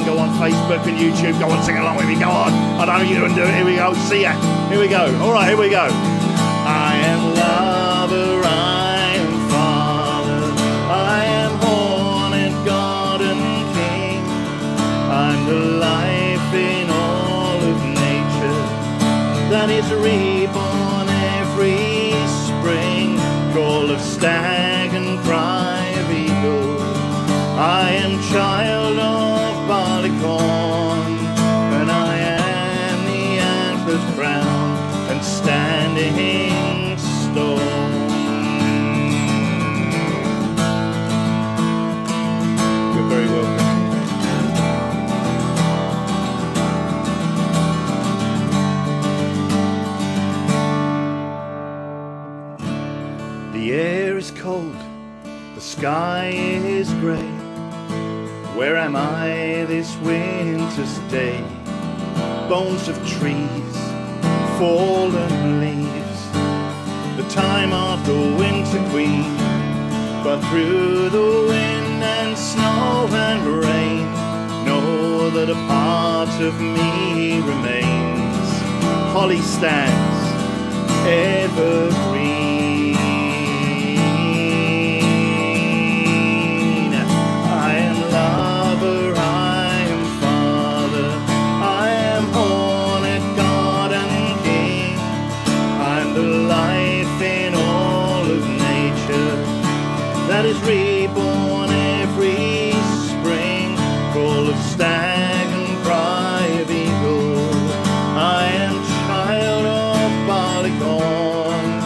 Go on Facebook and YouTube, go on, sing along with me, go on. I know you can do it, here we go, see ya, here we go, alright, here we go. I am lover, I am father, I am hornet, garden king. I'm the life in all of nature that is reborn every spring. Call of stag and cry of eagle. I am child of barley corn, and I am the antlered crown and standing stone. You're very welcome. The air is cold, the sky is grey. Where am I this winter's day? Bones of trees, fallen leaves, the time of the winter queen. But through the wind and snow and rain, know that a part of me remains. Holly stands evergreen. I am lover, I am father, I am hornet, garden king. I'm the life in all of nature that is reborn every spring. Call of stag and cry of eagle. I am child of barley corn,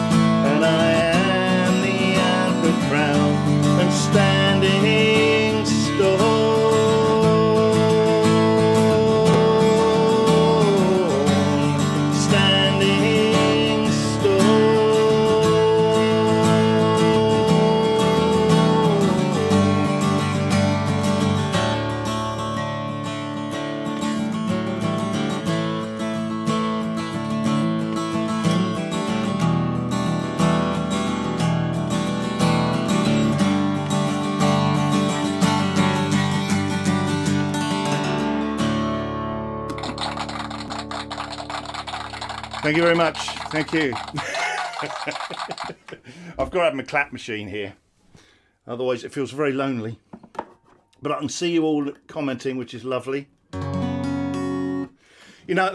and I am the antlered crown and standing stone. Standing stone. Thank you very much. Thank you. I've got to have my clap machine here. Otherwise it feels very lonely. But I can see you all commenting, which is lovely. You know,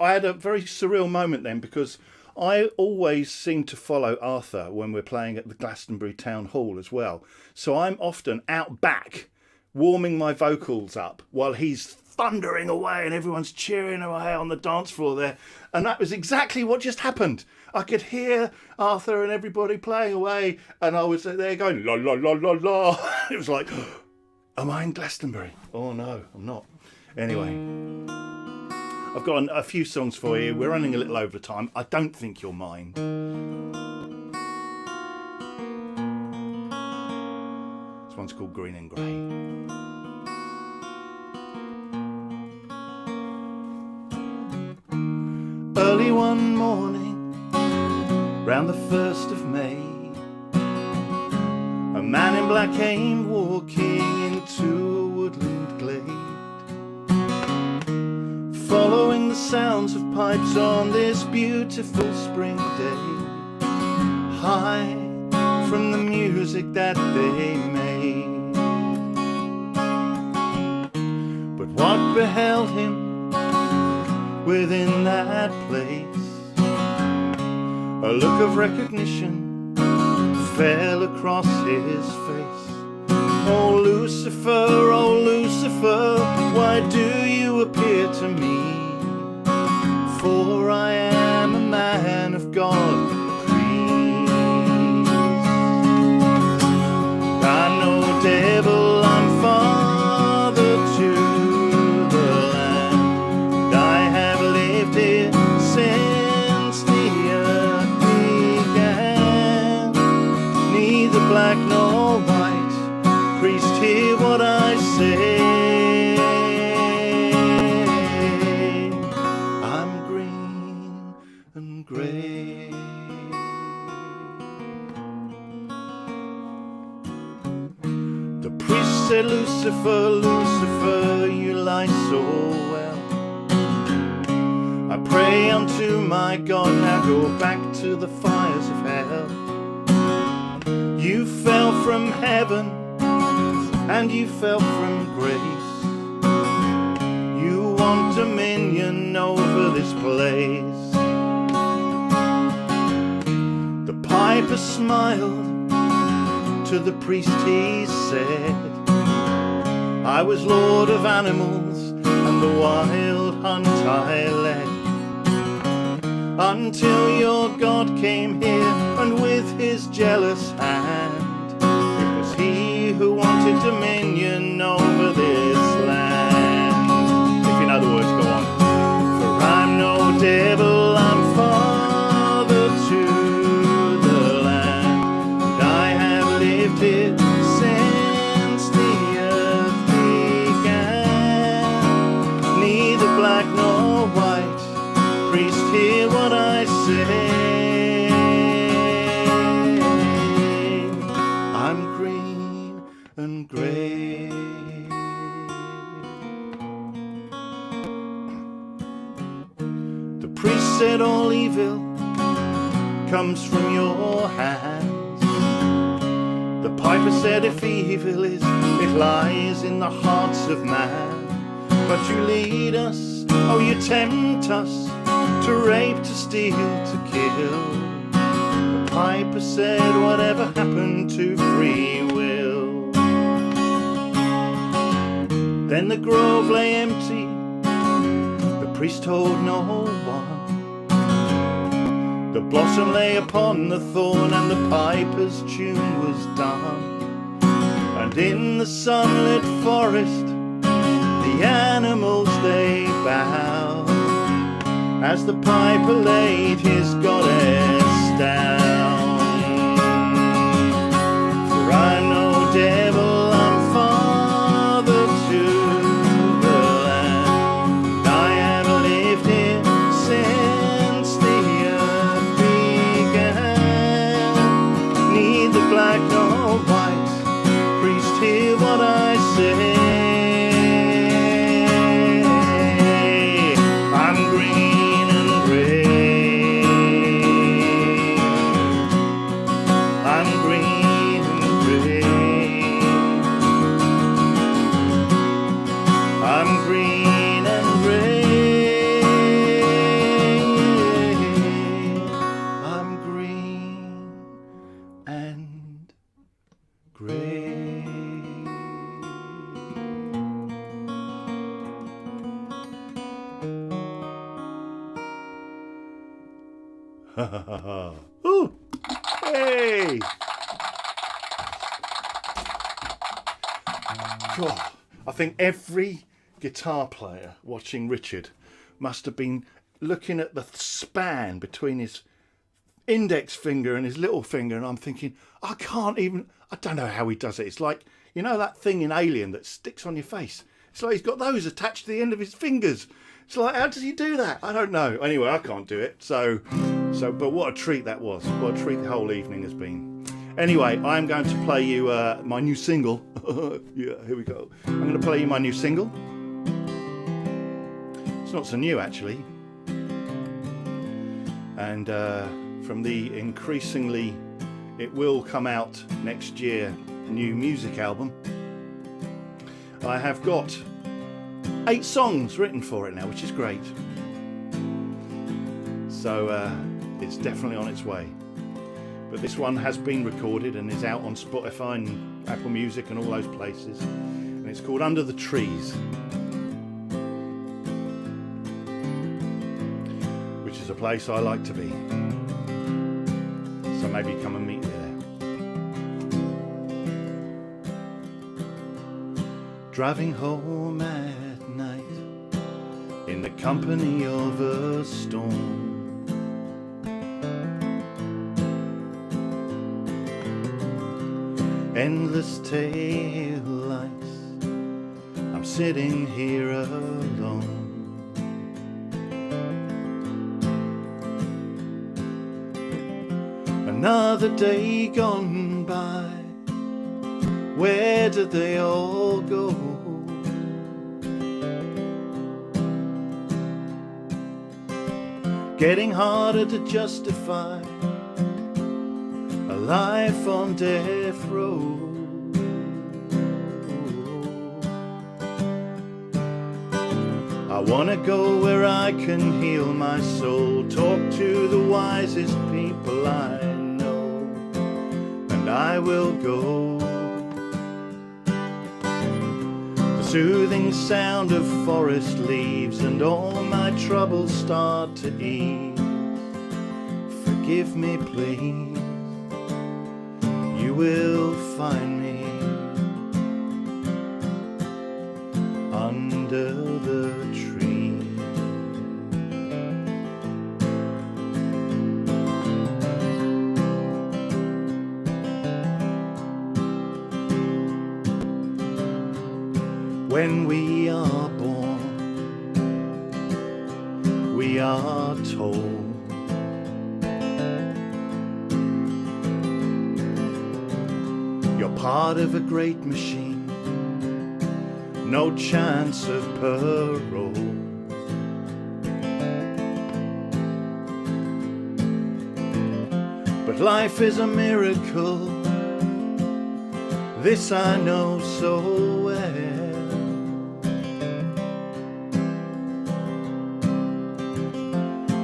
I had a very surreal moment then, because I always seem to follow Arthur when we're playing at the Glastonbury Town Hall as well. So I'm often out back warming my vocals up while he's thundering away and everyone's cheering away on the dance floor there. And that was exactly what just happened. I could hear Arthur and everybody playing away, and I was there going, la, la, la, la, la. It was like, am I in Glastonbury? Oh, no, I'm not. Anyway, I've got a few songs for you. We're running a little over time. I don't think you'll mind. This one's called Green and Grey. Early one morning, round the 1st of May, a man in black came walking into a woodland glade, following the sounds of pipes on this beautiful spring day, high from the music that they made. But what beheld him within that place, a look of recognition fell across his face. Oh Lucifer, why do you appear to me? For I am a man of God, a priest. I'm no devil, I'm father to the land. I have lived here since the earth began. Neither black nor white, priest, hear what I say. I'm green and grey. The priest said, Lucifer, Lucifer, you lie so well. I pray unto my God, now go back to the fires of hell. You fell from heaven and you fell from grace. You want dominion over this place. The piper smiled, to the priest he said, I was lord of animals and the wild hunt I led, until your God came here and with his jealous hand, it was he who wanted dominion over this land. If you know the words, go on. For I'm no devil, I'm father to the land, and I have lived here since the earth began. Neither black nor white, priest, hear what I say. I'm green and grey. The priest said all evil comes from your hands. The piper said if evil is, it lies in the hearts of man. But you lead us, oh you tempt us, to rape, to steal, to kill. The piper said, whatever happened to free will? Then the grove lay empty, the priest told no one. The blossom lay upon the thorn and the piper's tune was done. And in the sunlit forest, the animals they bowed, as the piper laid his goddess down. For I'm no devil, I'm father to the land, and I have lived here since the earth began. Neither black nor white, priest, hear what I say. I'm green and grey. I'm green and grey. I'm green and grey. I'm green and grey. Ooh. Hey! God, I think every guitar player watching Richard must have been looking at the span between his index finger and his little finger, and I'm thinking, I don't know how he does it. It's like, you know that thing in Alien that sticks on your face? It's like he's got those attached to the end of his fingers. It's like, how does he do that? I don't know. Anyway, I can't do it. So, but what a treat that was. What a treat the whole evening has been. Anyway, I'm going to play you my new single. Yeah, here we go. I'm going to play you my new single. It's not so new, actually. And from the increasingly, it will come out next year, new music album, I have got 8 songs written for it now, which is great. So it's definitely on its way. But this one has been recorded and is out on Spotify and Apple Music and all those places. And it's called Under the Trees, which is a place I like to be. So maybe come and meet me there. Driving home at night in the company of a storm. Endless tail lights, I'm sitting here alone. Another day gone by, where did they all go? Getting harder to justify a life on death row. I wanna go where I can heal my soul, talk to the wisest people I know, and I will go. The soothing sound of forest leaves and all my troubles start to ease. Forgive me, please. You will find me under the tree. When we are born, we are told you're part of a great machine, no chance of parole. But life is a miracle, this I know so well.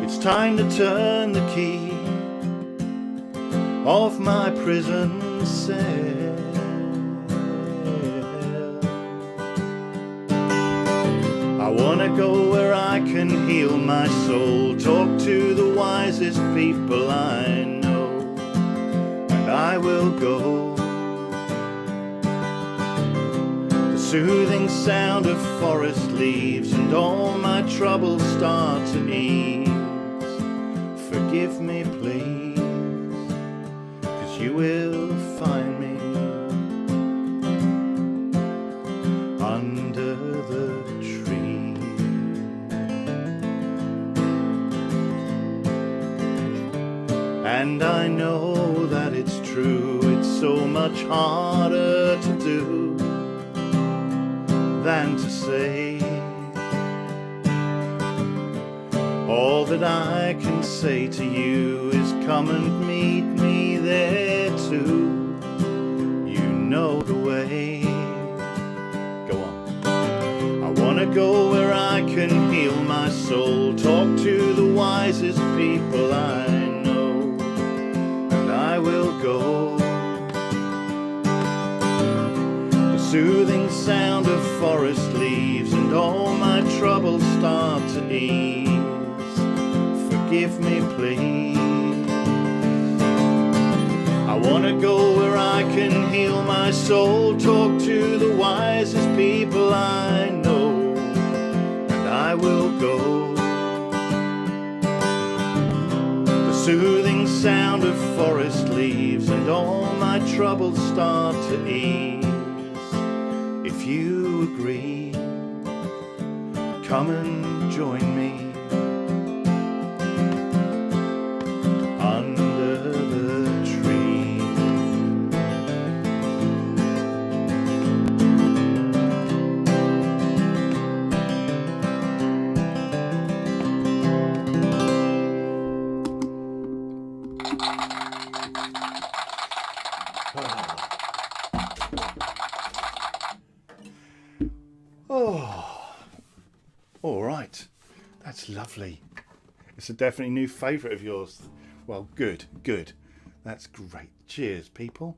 It's time to turn the key of my prison cell. I wanna go where I can heal my soul, talk to the wisest people I know, and I will go. The soothing sound of forest leaves and all my troubles start to ease. Forgive me, please, 'cause you will find me under the tree. And I know that it's true, it's so much harder to do than to say. All that I can say to you is come and meet me there too. You know the way. Go on. I wanna go where I can heal my soul, talk to the wisest people I know, and I will go. The soothing sound of forest leaves and all my troubles start to ease. Forgive me, please, want to go where I can heal my soul, talk to the wisest people I know, and I will go. The soothing sound of forest leaves, and all my troubles start to ease. If you agree, come and join me under the tree. Oh, all right. That's lovely. It's a definitely new favourite of yours. Well, good, good. That's great. Cheers, people.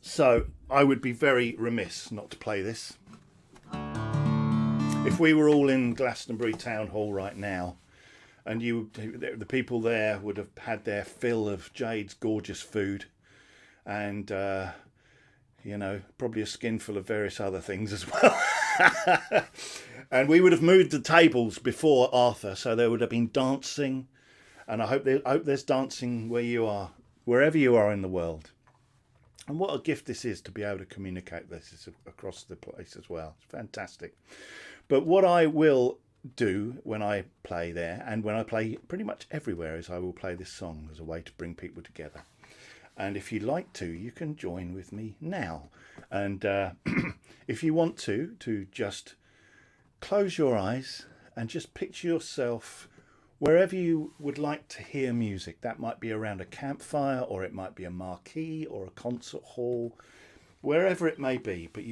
So, I would be very remiss not to play this. If we were all in Glastonbury Town Hall right now, and the people there would have had their fill of Jade's gorgeous food, and you know, probably a skinful of various other things as well. And we would have moved the tables before Arthur, so there would have been dancing, and I hope there's dancing where you are, wherever you are in the world. And what a gift this is to be able to communicate this across the place as well. It's fantastic. But what I will do when I play there, and when I play pretty much everywhere, is I will play this song as a way to bring people together. And if you'd like to, you can join with me now. And if you want to just close your eyes and just picture yourself wherever you would like to hear music. That might be around a campfire, or it might be a marquee or a concert hall, wherever it may be. But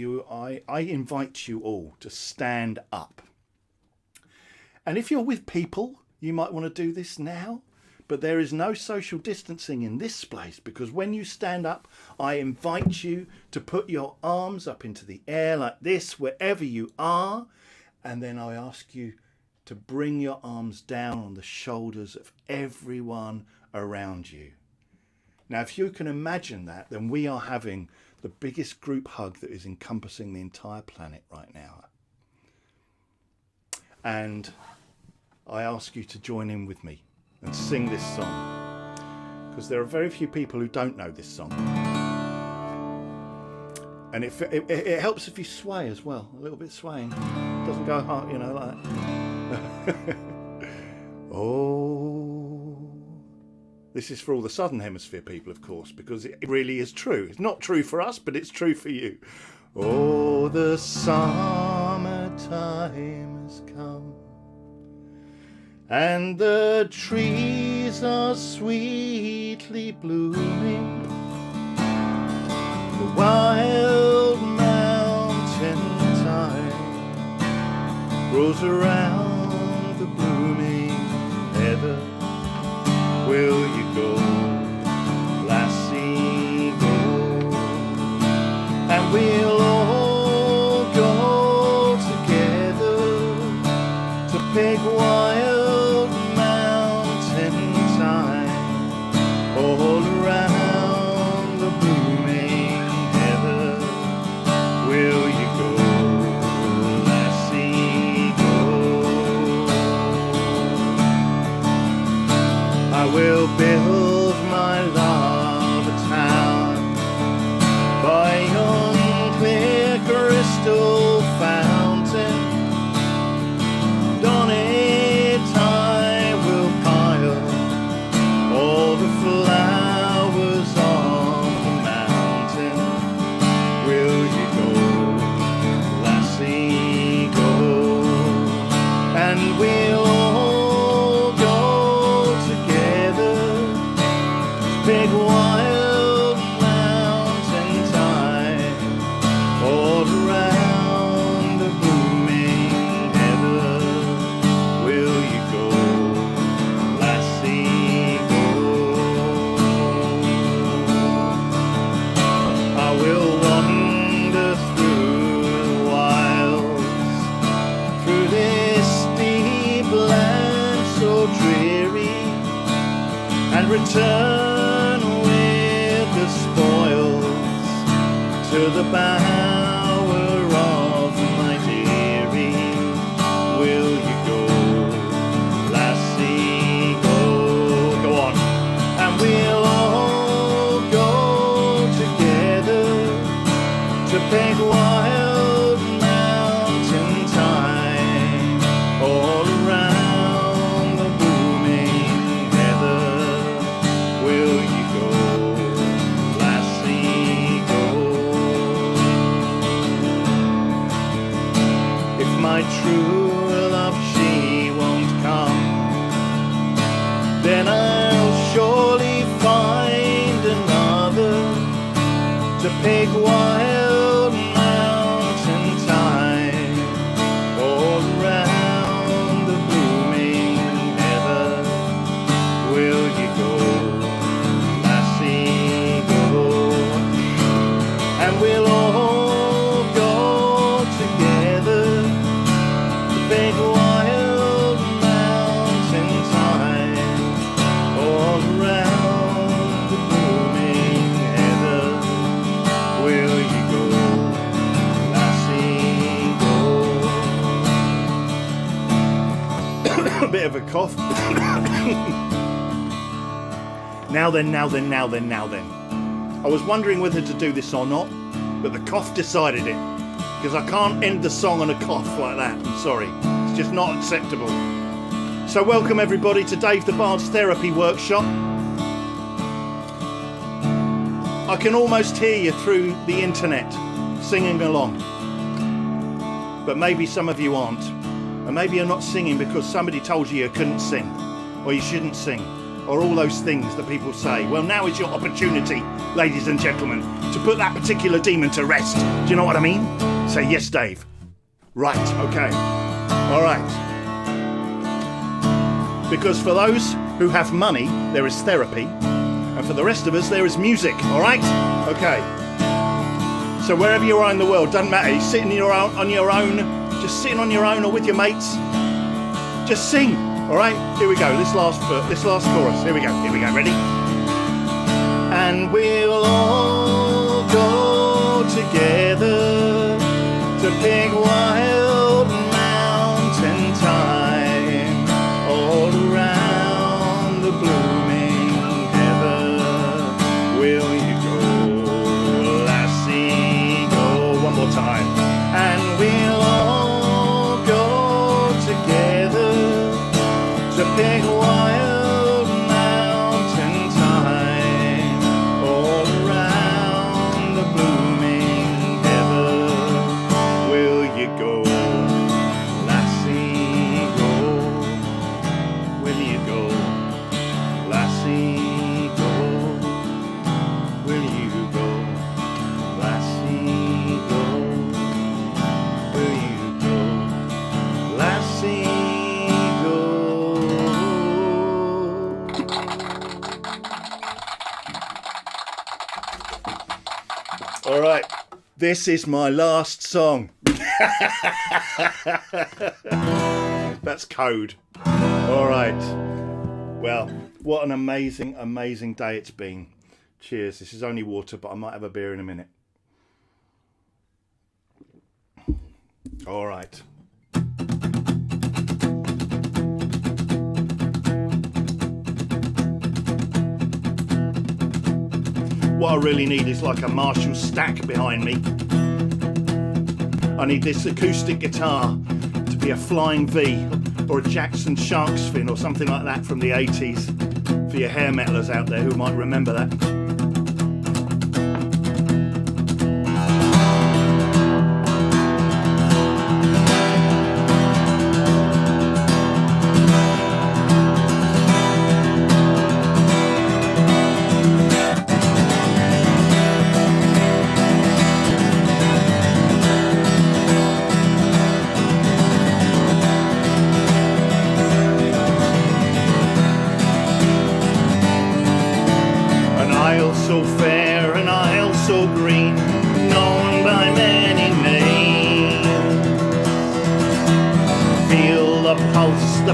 I invite you all to stand up. And if you're with people, you might want to do this now. But there is no social distancing in this place, because when you stand up, I invite you to put your arms up into the air like this, wherever you are. And then I ask you to bring your arms down on the shoulders of everyone around you. Now, if you can imagine that, then we are having the biggest group hug that is encompassing the entire planet right now. And I ask you to join in with me and sing this song, because there are very few people who don't know this song. And it helps if you sway as well, a little bit swaying. It doesn't go hard, you know, like that. Oh, this is for all the Southern Hemisphere people, of course, because it really is true. It's not true for us, but it's true for you. Oh, the summertime has come, and the trees are sweetly blooming. The wild mountain thyme grows around the blooming heather. Will you go, lassie, go? And we'll all go together to pick wild mountain thyme all around the blooming heather. Will you go, lassie, go? I will build my love a town by yon to the bower of my dearie. Will you go, lassie, go? Go on. And we'll all go together to beg wild mountain thyme all around the booming heather. Will you go, lassie, go? If my true love she won't come, then I'll surely find another to pick wild mountain thyme all around the booming heather. Will you go, lassie, go? And we'll all go together to pick wild mountain thyme all around the booming heather. Will you go, lassie, go? A bit of a cough. Now then, now then, now then, now then. I was wondering whether to do this or not, but the cough decided it. Because I can't end the song on a cough like that. I'm sorry. It's just not acceptable. So welcome everybody to Dave the Bard's Therapy Workshop. I can almost hear you through the internet singing along. But maybe some of you aren't. And maybe you're not singing because somebody told you you couldn't sing, or you shouldn't sing, or all those things that people say. Well, now is your opportunity, ladies and gentlemen, to put that particular demon to rest. Do you know what I mean? Say yes, Dave. Right, okay. All right. Because for those who have money, there is therapy. And for the rest of us, there is music, all right? Okay. So wherever you are in the world, doesn't matter. You're sitting on your own, just sitting on your own or with your mates. Just sing, all right? Here we go. This last chorus. Here we go. Ready? And we'll all go together to pick wild mountain thyme all around the blooming heather. Will you go, lassie, go? One more time. And we'll all go together to pick wild mountain thyme all around the blooming heather. Will you go, lassie, go? Will you go, lassie, go? Will you go, lassie, go? Will you go, lassie, go? All right, this is my last song. That's code. All right. Well, what an amazing, amazing day it's been. Cheers. This is only water, but I might have a beer in a minute. All right. What I really need is like a Marshall stack behind me. I need this acoustic guitar to be a Flying V or a Jackson Shark's Fin or something like that from the 80s. For your hair metalers out there who might remember that. So fair, an isle so green, known by many names. Feel the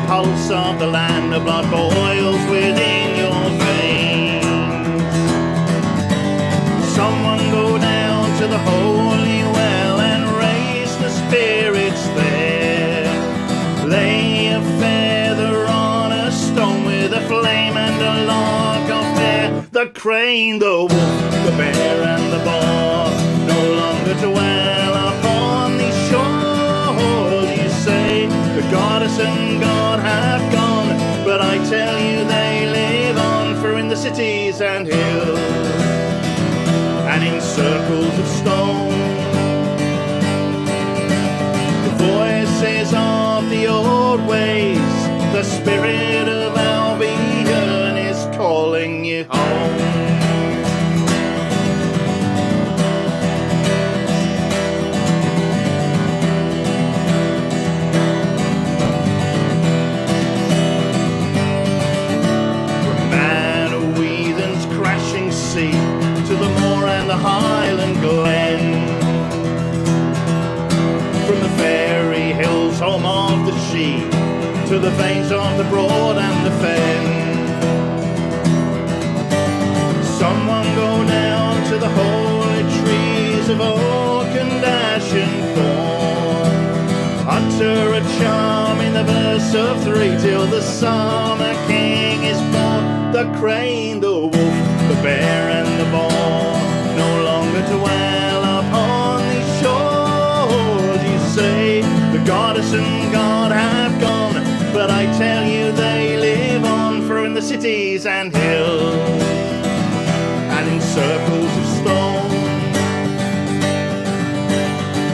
pulse of the land, the blood boils within your veins. Someone go down to the hole crane, the wolf, the bear, and the boar no longer dwell upon these shores. You say the goddess and God have gone, but I tell you they live on, for in the cities and hills and in circles of stone, the voices of the old ways, the spirit of Albion is calling you home. From man of Weathen's crashing sea to the moor and the Highland glen, from the fairy hills home of the Shee to the veins of the Broad and the Fen. Someone go down to the holy trees of oak and ash and thorn, utter a charm in the verse of 3 till the summer king is born. The crane, the wolf, the bear, and the boar no longer dwell upon these shores. You say the goddess and God have gone, but I tell you they live on, for in the cities and hills and in circles of stone,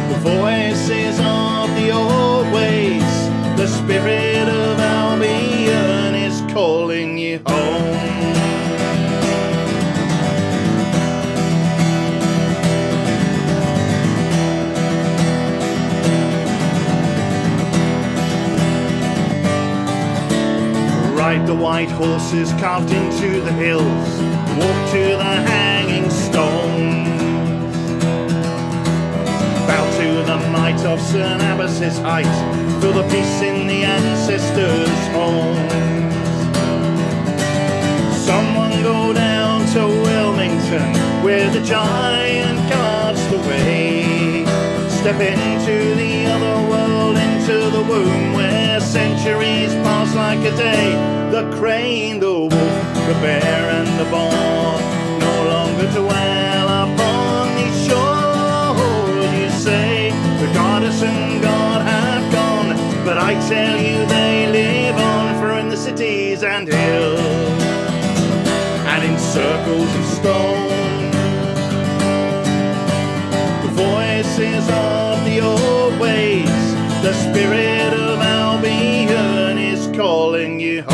the voices of the old ways, the spirit of Albion is calling you home. Ride the white horses carved into the hills, walk to the hanging stones, bow to the might of St. Abbas's height, feel the peace in the ancestors' homes. Someone go down to Wilmington, where the giant guards the way, step into the other world, into the womb where centuries pass like a day. The crane, the wolf, the bear, and the boar no longer dwell upon these shores. You say the goddess and God have gone, but I tell you they live on, for in the cities and hills and in circles of stone, the voices of the old ways, the spirit of Albion is calling you home.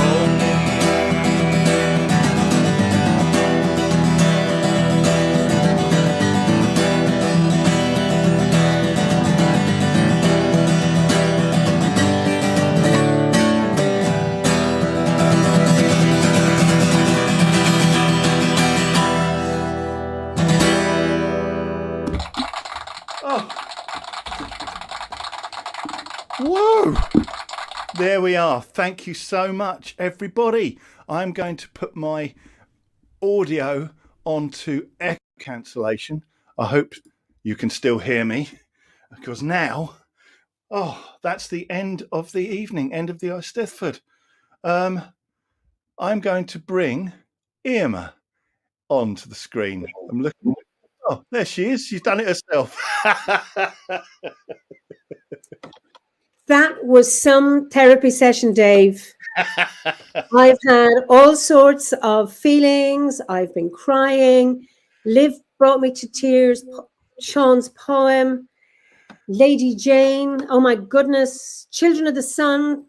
Whoa! There we are. Thank you so much, everybody. I'm going to put my audio onto echo cancellation. I hope you can still hear me, because now, that's the end of the evening, end of the Eisteddfod. I'm going to bring Irma onto the screen. I'm looking. Oh, there she is. She's done it herself. That was some therapy session, Dave. I've had all sorts of feelings. I've been crying. Liv brought me to tears. Sean's poem. Lady Jane. Oh, my goodness. Children of the Sun.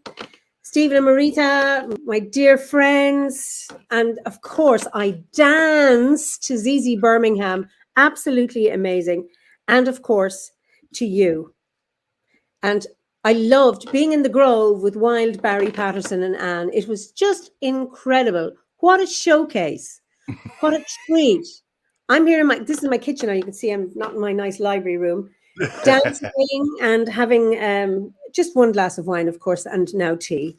Stephen and Marita, my dear friends. And, of course, I danced to Zz Birmingham. Absolutely amazing. And, of course, to you. And I loved being in the Grove with Wild Barry Patterson and Anne. It was just incredible. What a showcase. What a treat. I'm here this is my kitchen now. You can see I'm not in my nice library room. Dancing and having just one glass of wine, of course, and now tea.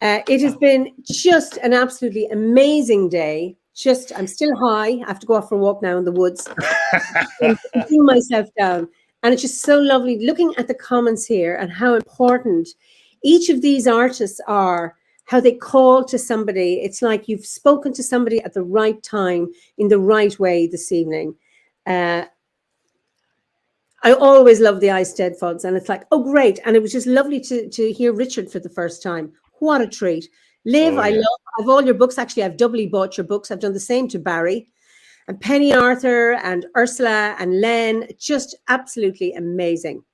It has been just an absolutely amazing day. I'm still high. I have to go off for a walk now in the woods. I'm putting myself down. And it's just so lovely looking at the comments here and how important each of these artists are how they call to somebody. It's like you've spoken to somebody at the right time in the right way this evening. I always love the Eisteddfods, and it's like, oh, great. And it was just lovely to hear Richard for the first time. What a treat. Liv, I love all your books. Actually, I've doubly bought your books. I've done the same to Barry and Penny Arthur and Ursula and Len. Just absolutely amazing.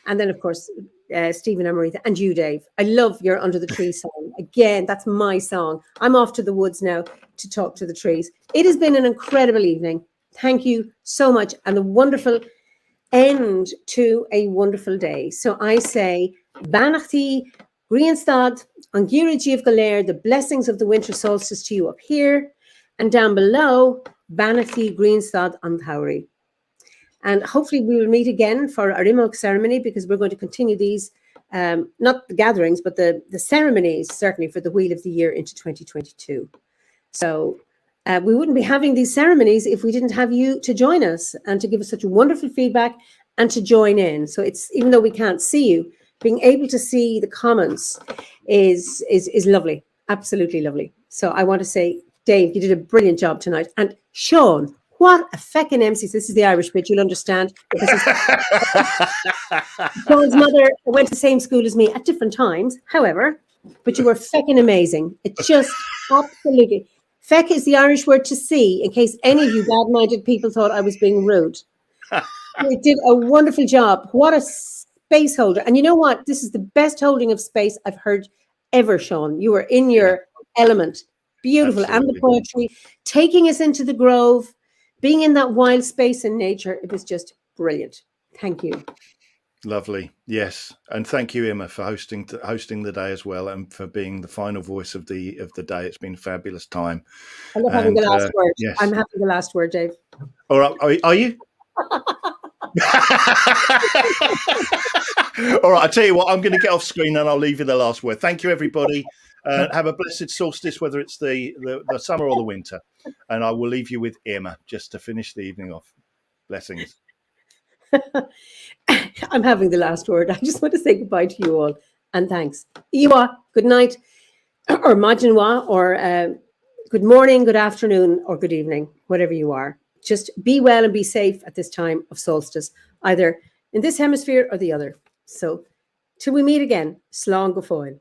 And then, of course, Stephen and Maritha, and you, Dave. I love your Under the Tree song. Again, that's my song. I'm off to the woods now to talk to the trees. It has been an incredible evening. Thank you so much. And a wonderful end to a wonderful day. So I say, Banachti, Grianstad, Angiraji Galer, the blessings of the winter solstice to you up here. And down below, Banachti, Grianstad, Anthauri. And hopefully we will meet again for our Imok ceremony, because we're going to continue these, not the gatherings, but the ceremonies, certainly for the Wheel of the Year into 2022. So we wouldn't be having these ceremonies if we didn't have you to join us and to give us such wonderful feedback and to join in. So it's, even though we can't see you, being able to see the comments is lovely, absolutely lovely. So I want to say, Dave, you did a brilliant job tonight. And Sean, what a feckin' MC. This is the Irish bit, you'll understand. Sean's mother went to the same school as me at different times, however, but you were feckin' amazing. It just absolutely. Feck is the Irish word to see, in case any of you bad-minded people thought I was being rude. You did a wonderful job. What a space holder. And you know what? This is the best holding of space I've heard ever, Sean. You were in your element. Beautiful. Absolutely. And the poetry, taking us into the grove, being in that wild space in nature. It was just brilliant. Thank you. Lovely. Yes. And thank you, Emma, for hosting the day as well, and for being the final voice of the day. It's been a fabulous time. I love having the last word. Yes. I'm having the last word, Dave. All right. Are you? All right. I'll tell you what, I'm going to get off screen and I'll leave you the last word. Thank you, everybody. Have a blessed solstice, whether it's the summer or the winter. And I will leave you with Emma just to finish the evening off. Blessings. I'm having the last word. I just want to say goodbye to you all and thanks. Iwa, good night, or Majinwa, or good morning, good afternoon, or good evening, whatever you are. Just be well and be safe at this time of solstice, either in this hemisphere or the other. So till we meet again, slán go fóill.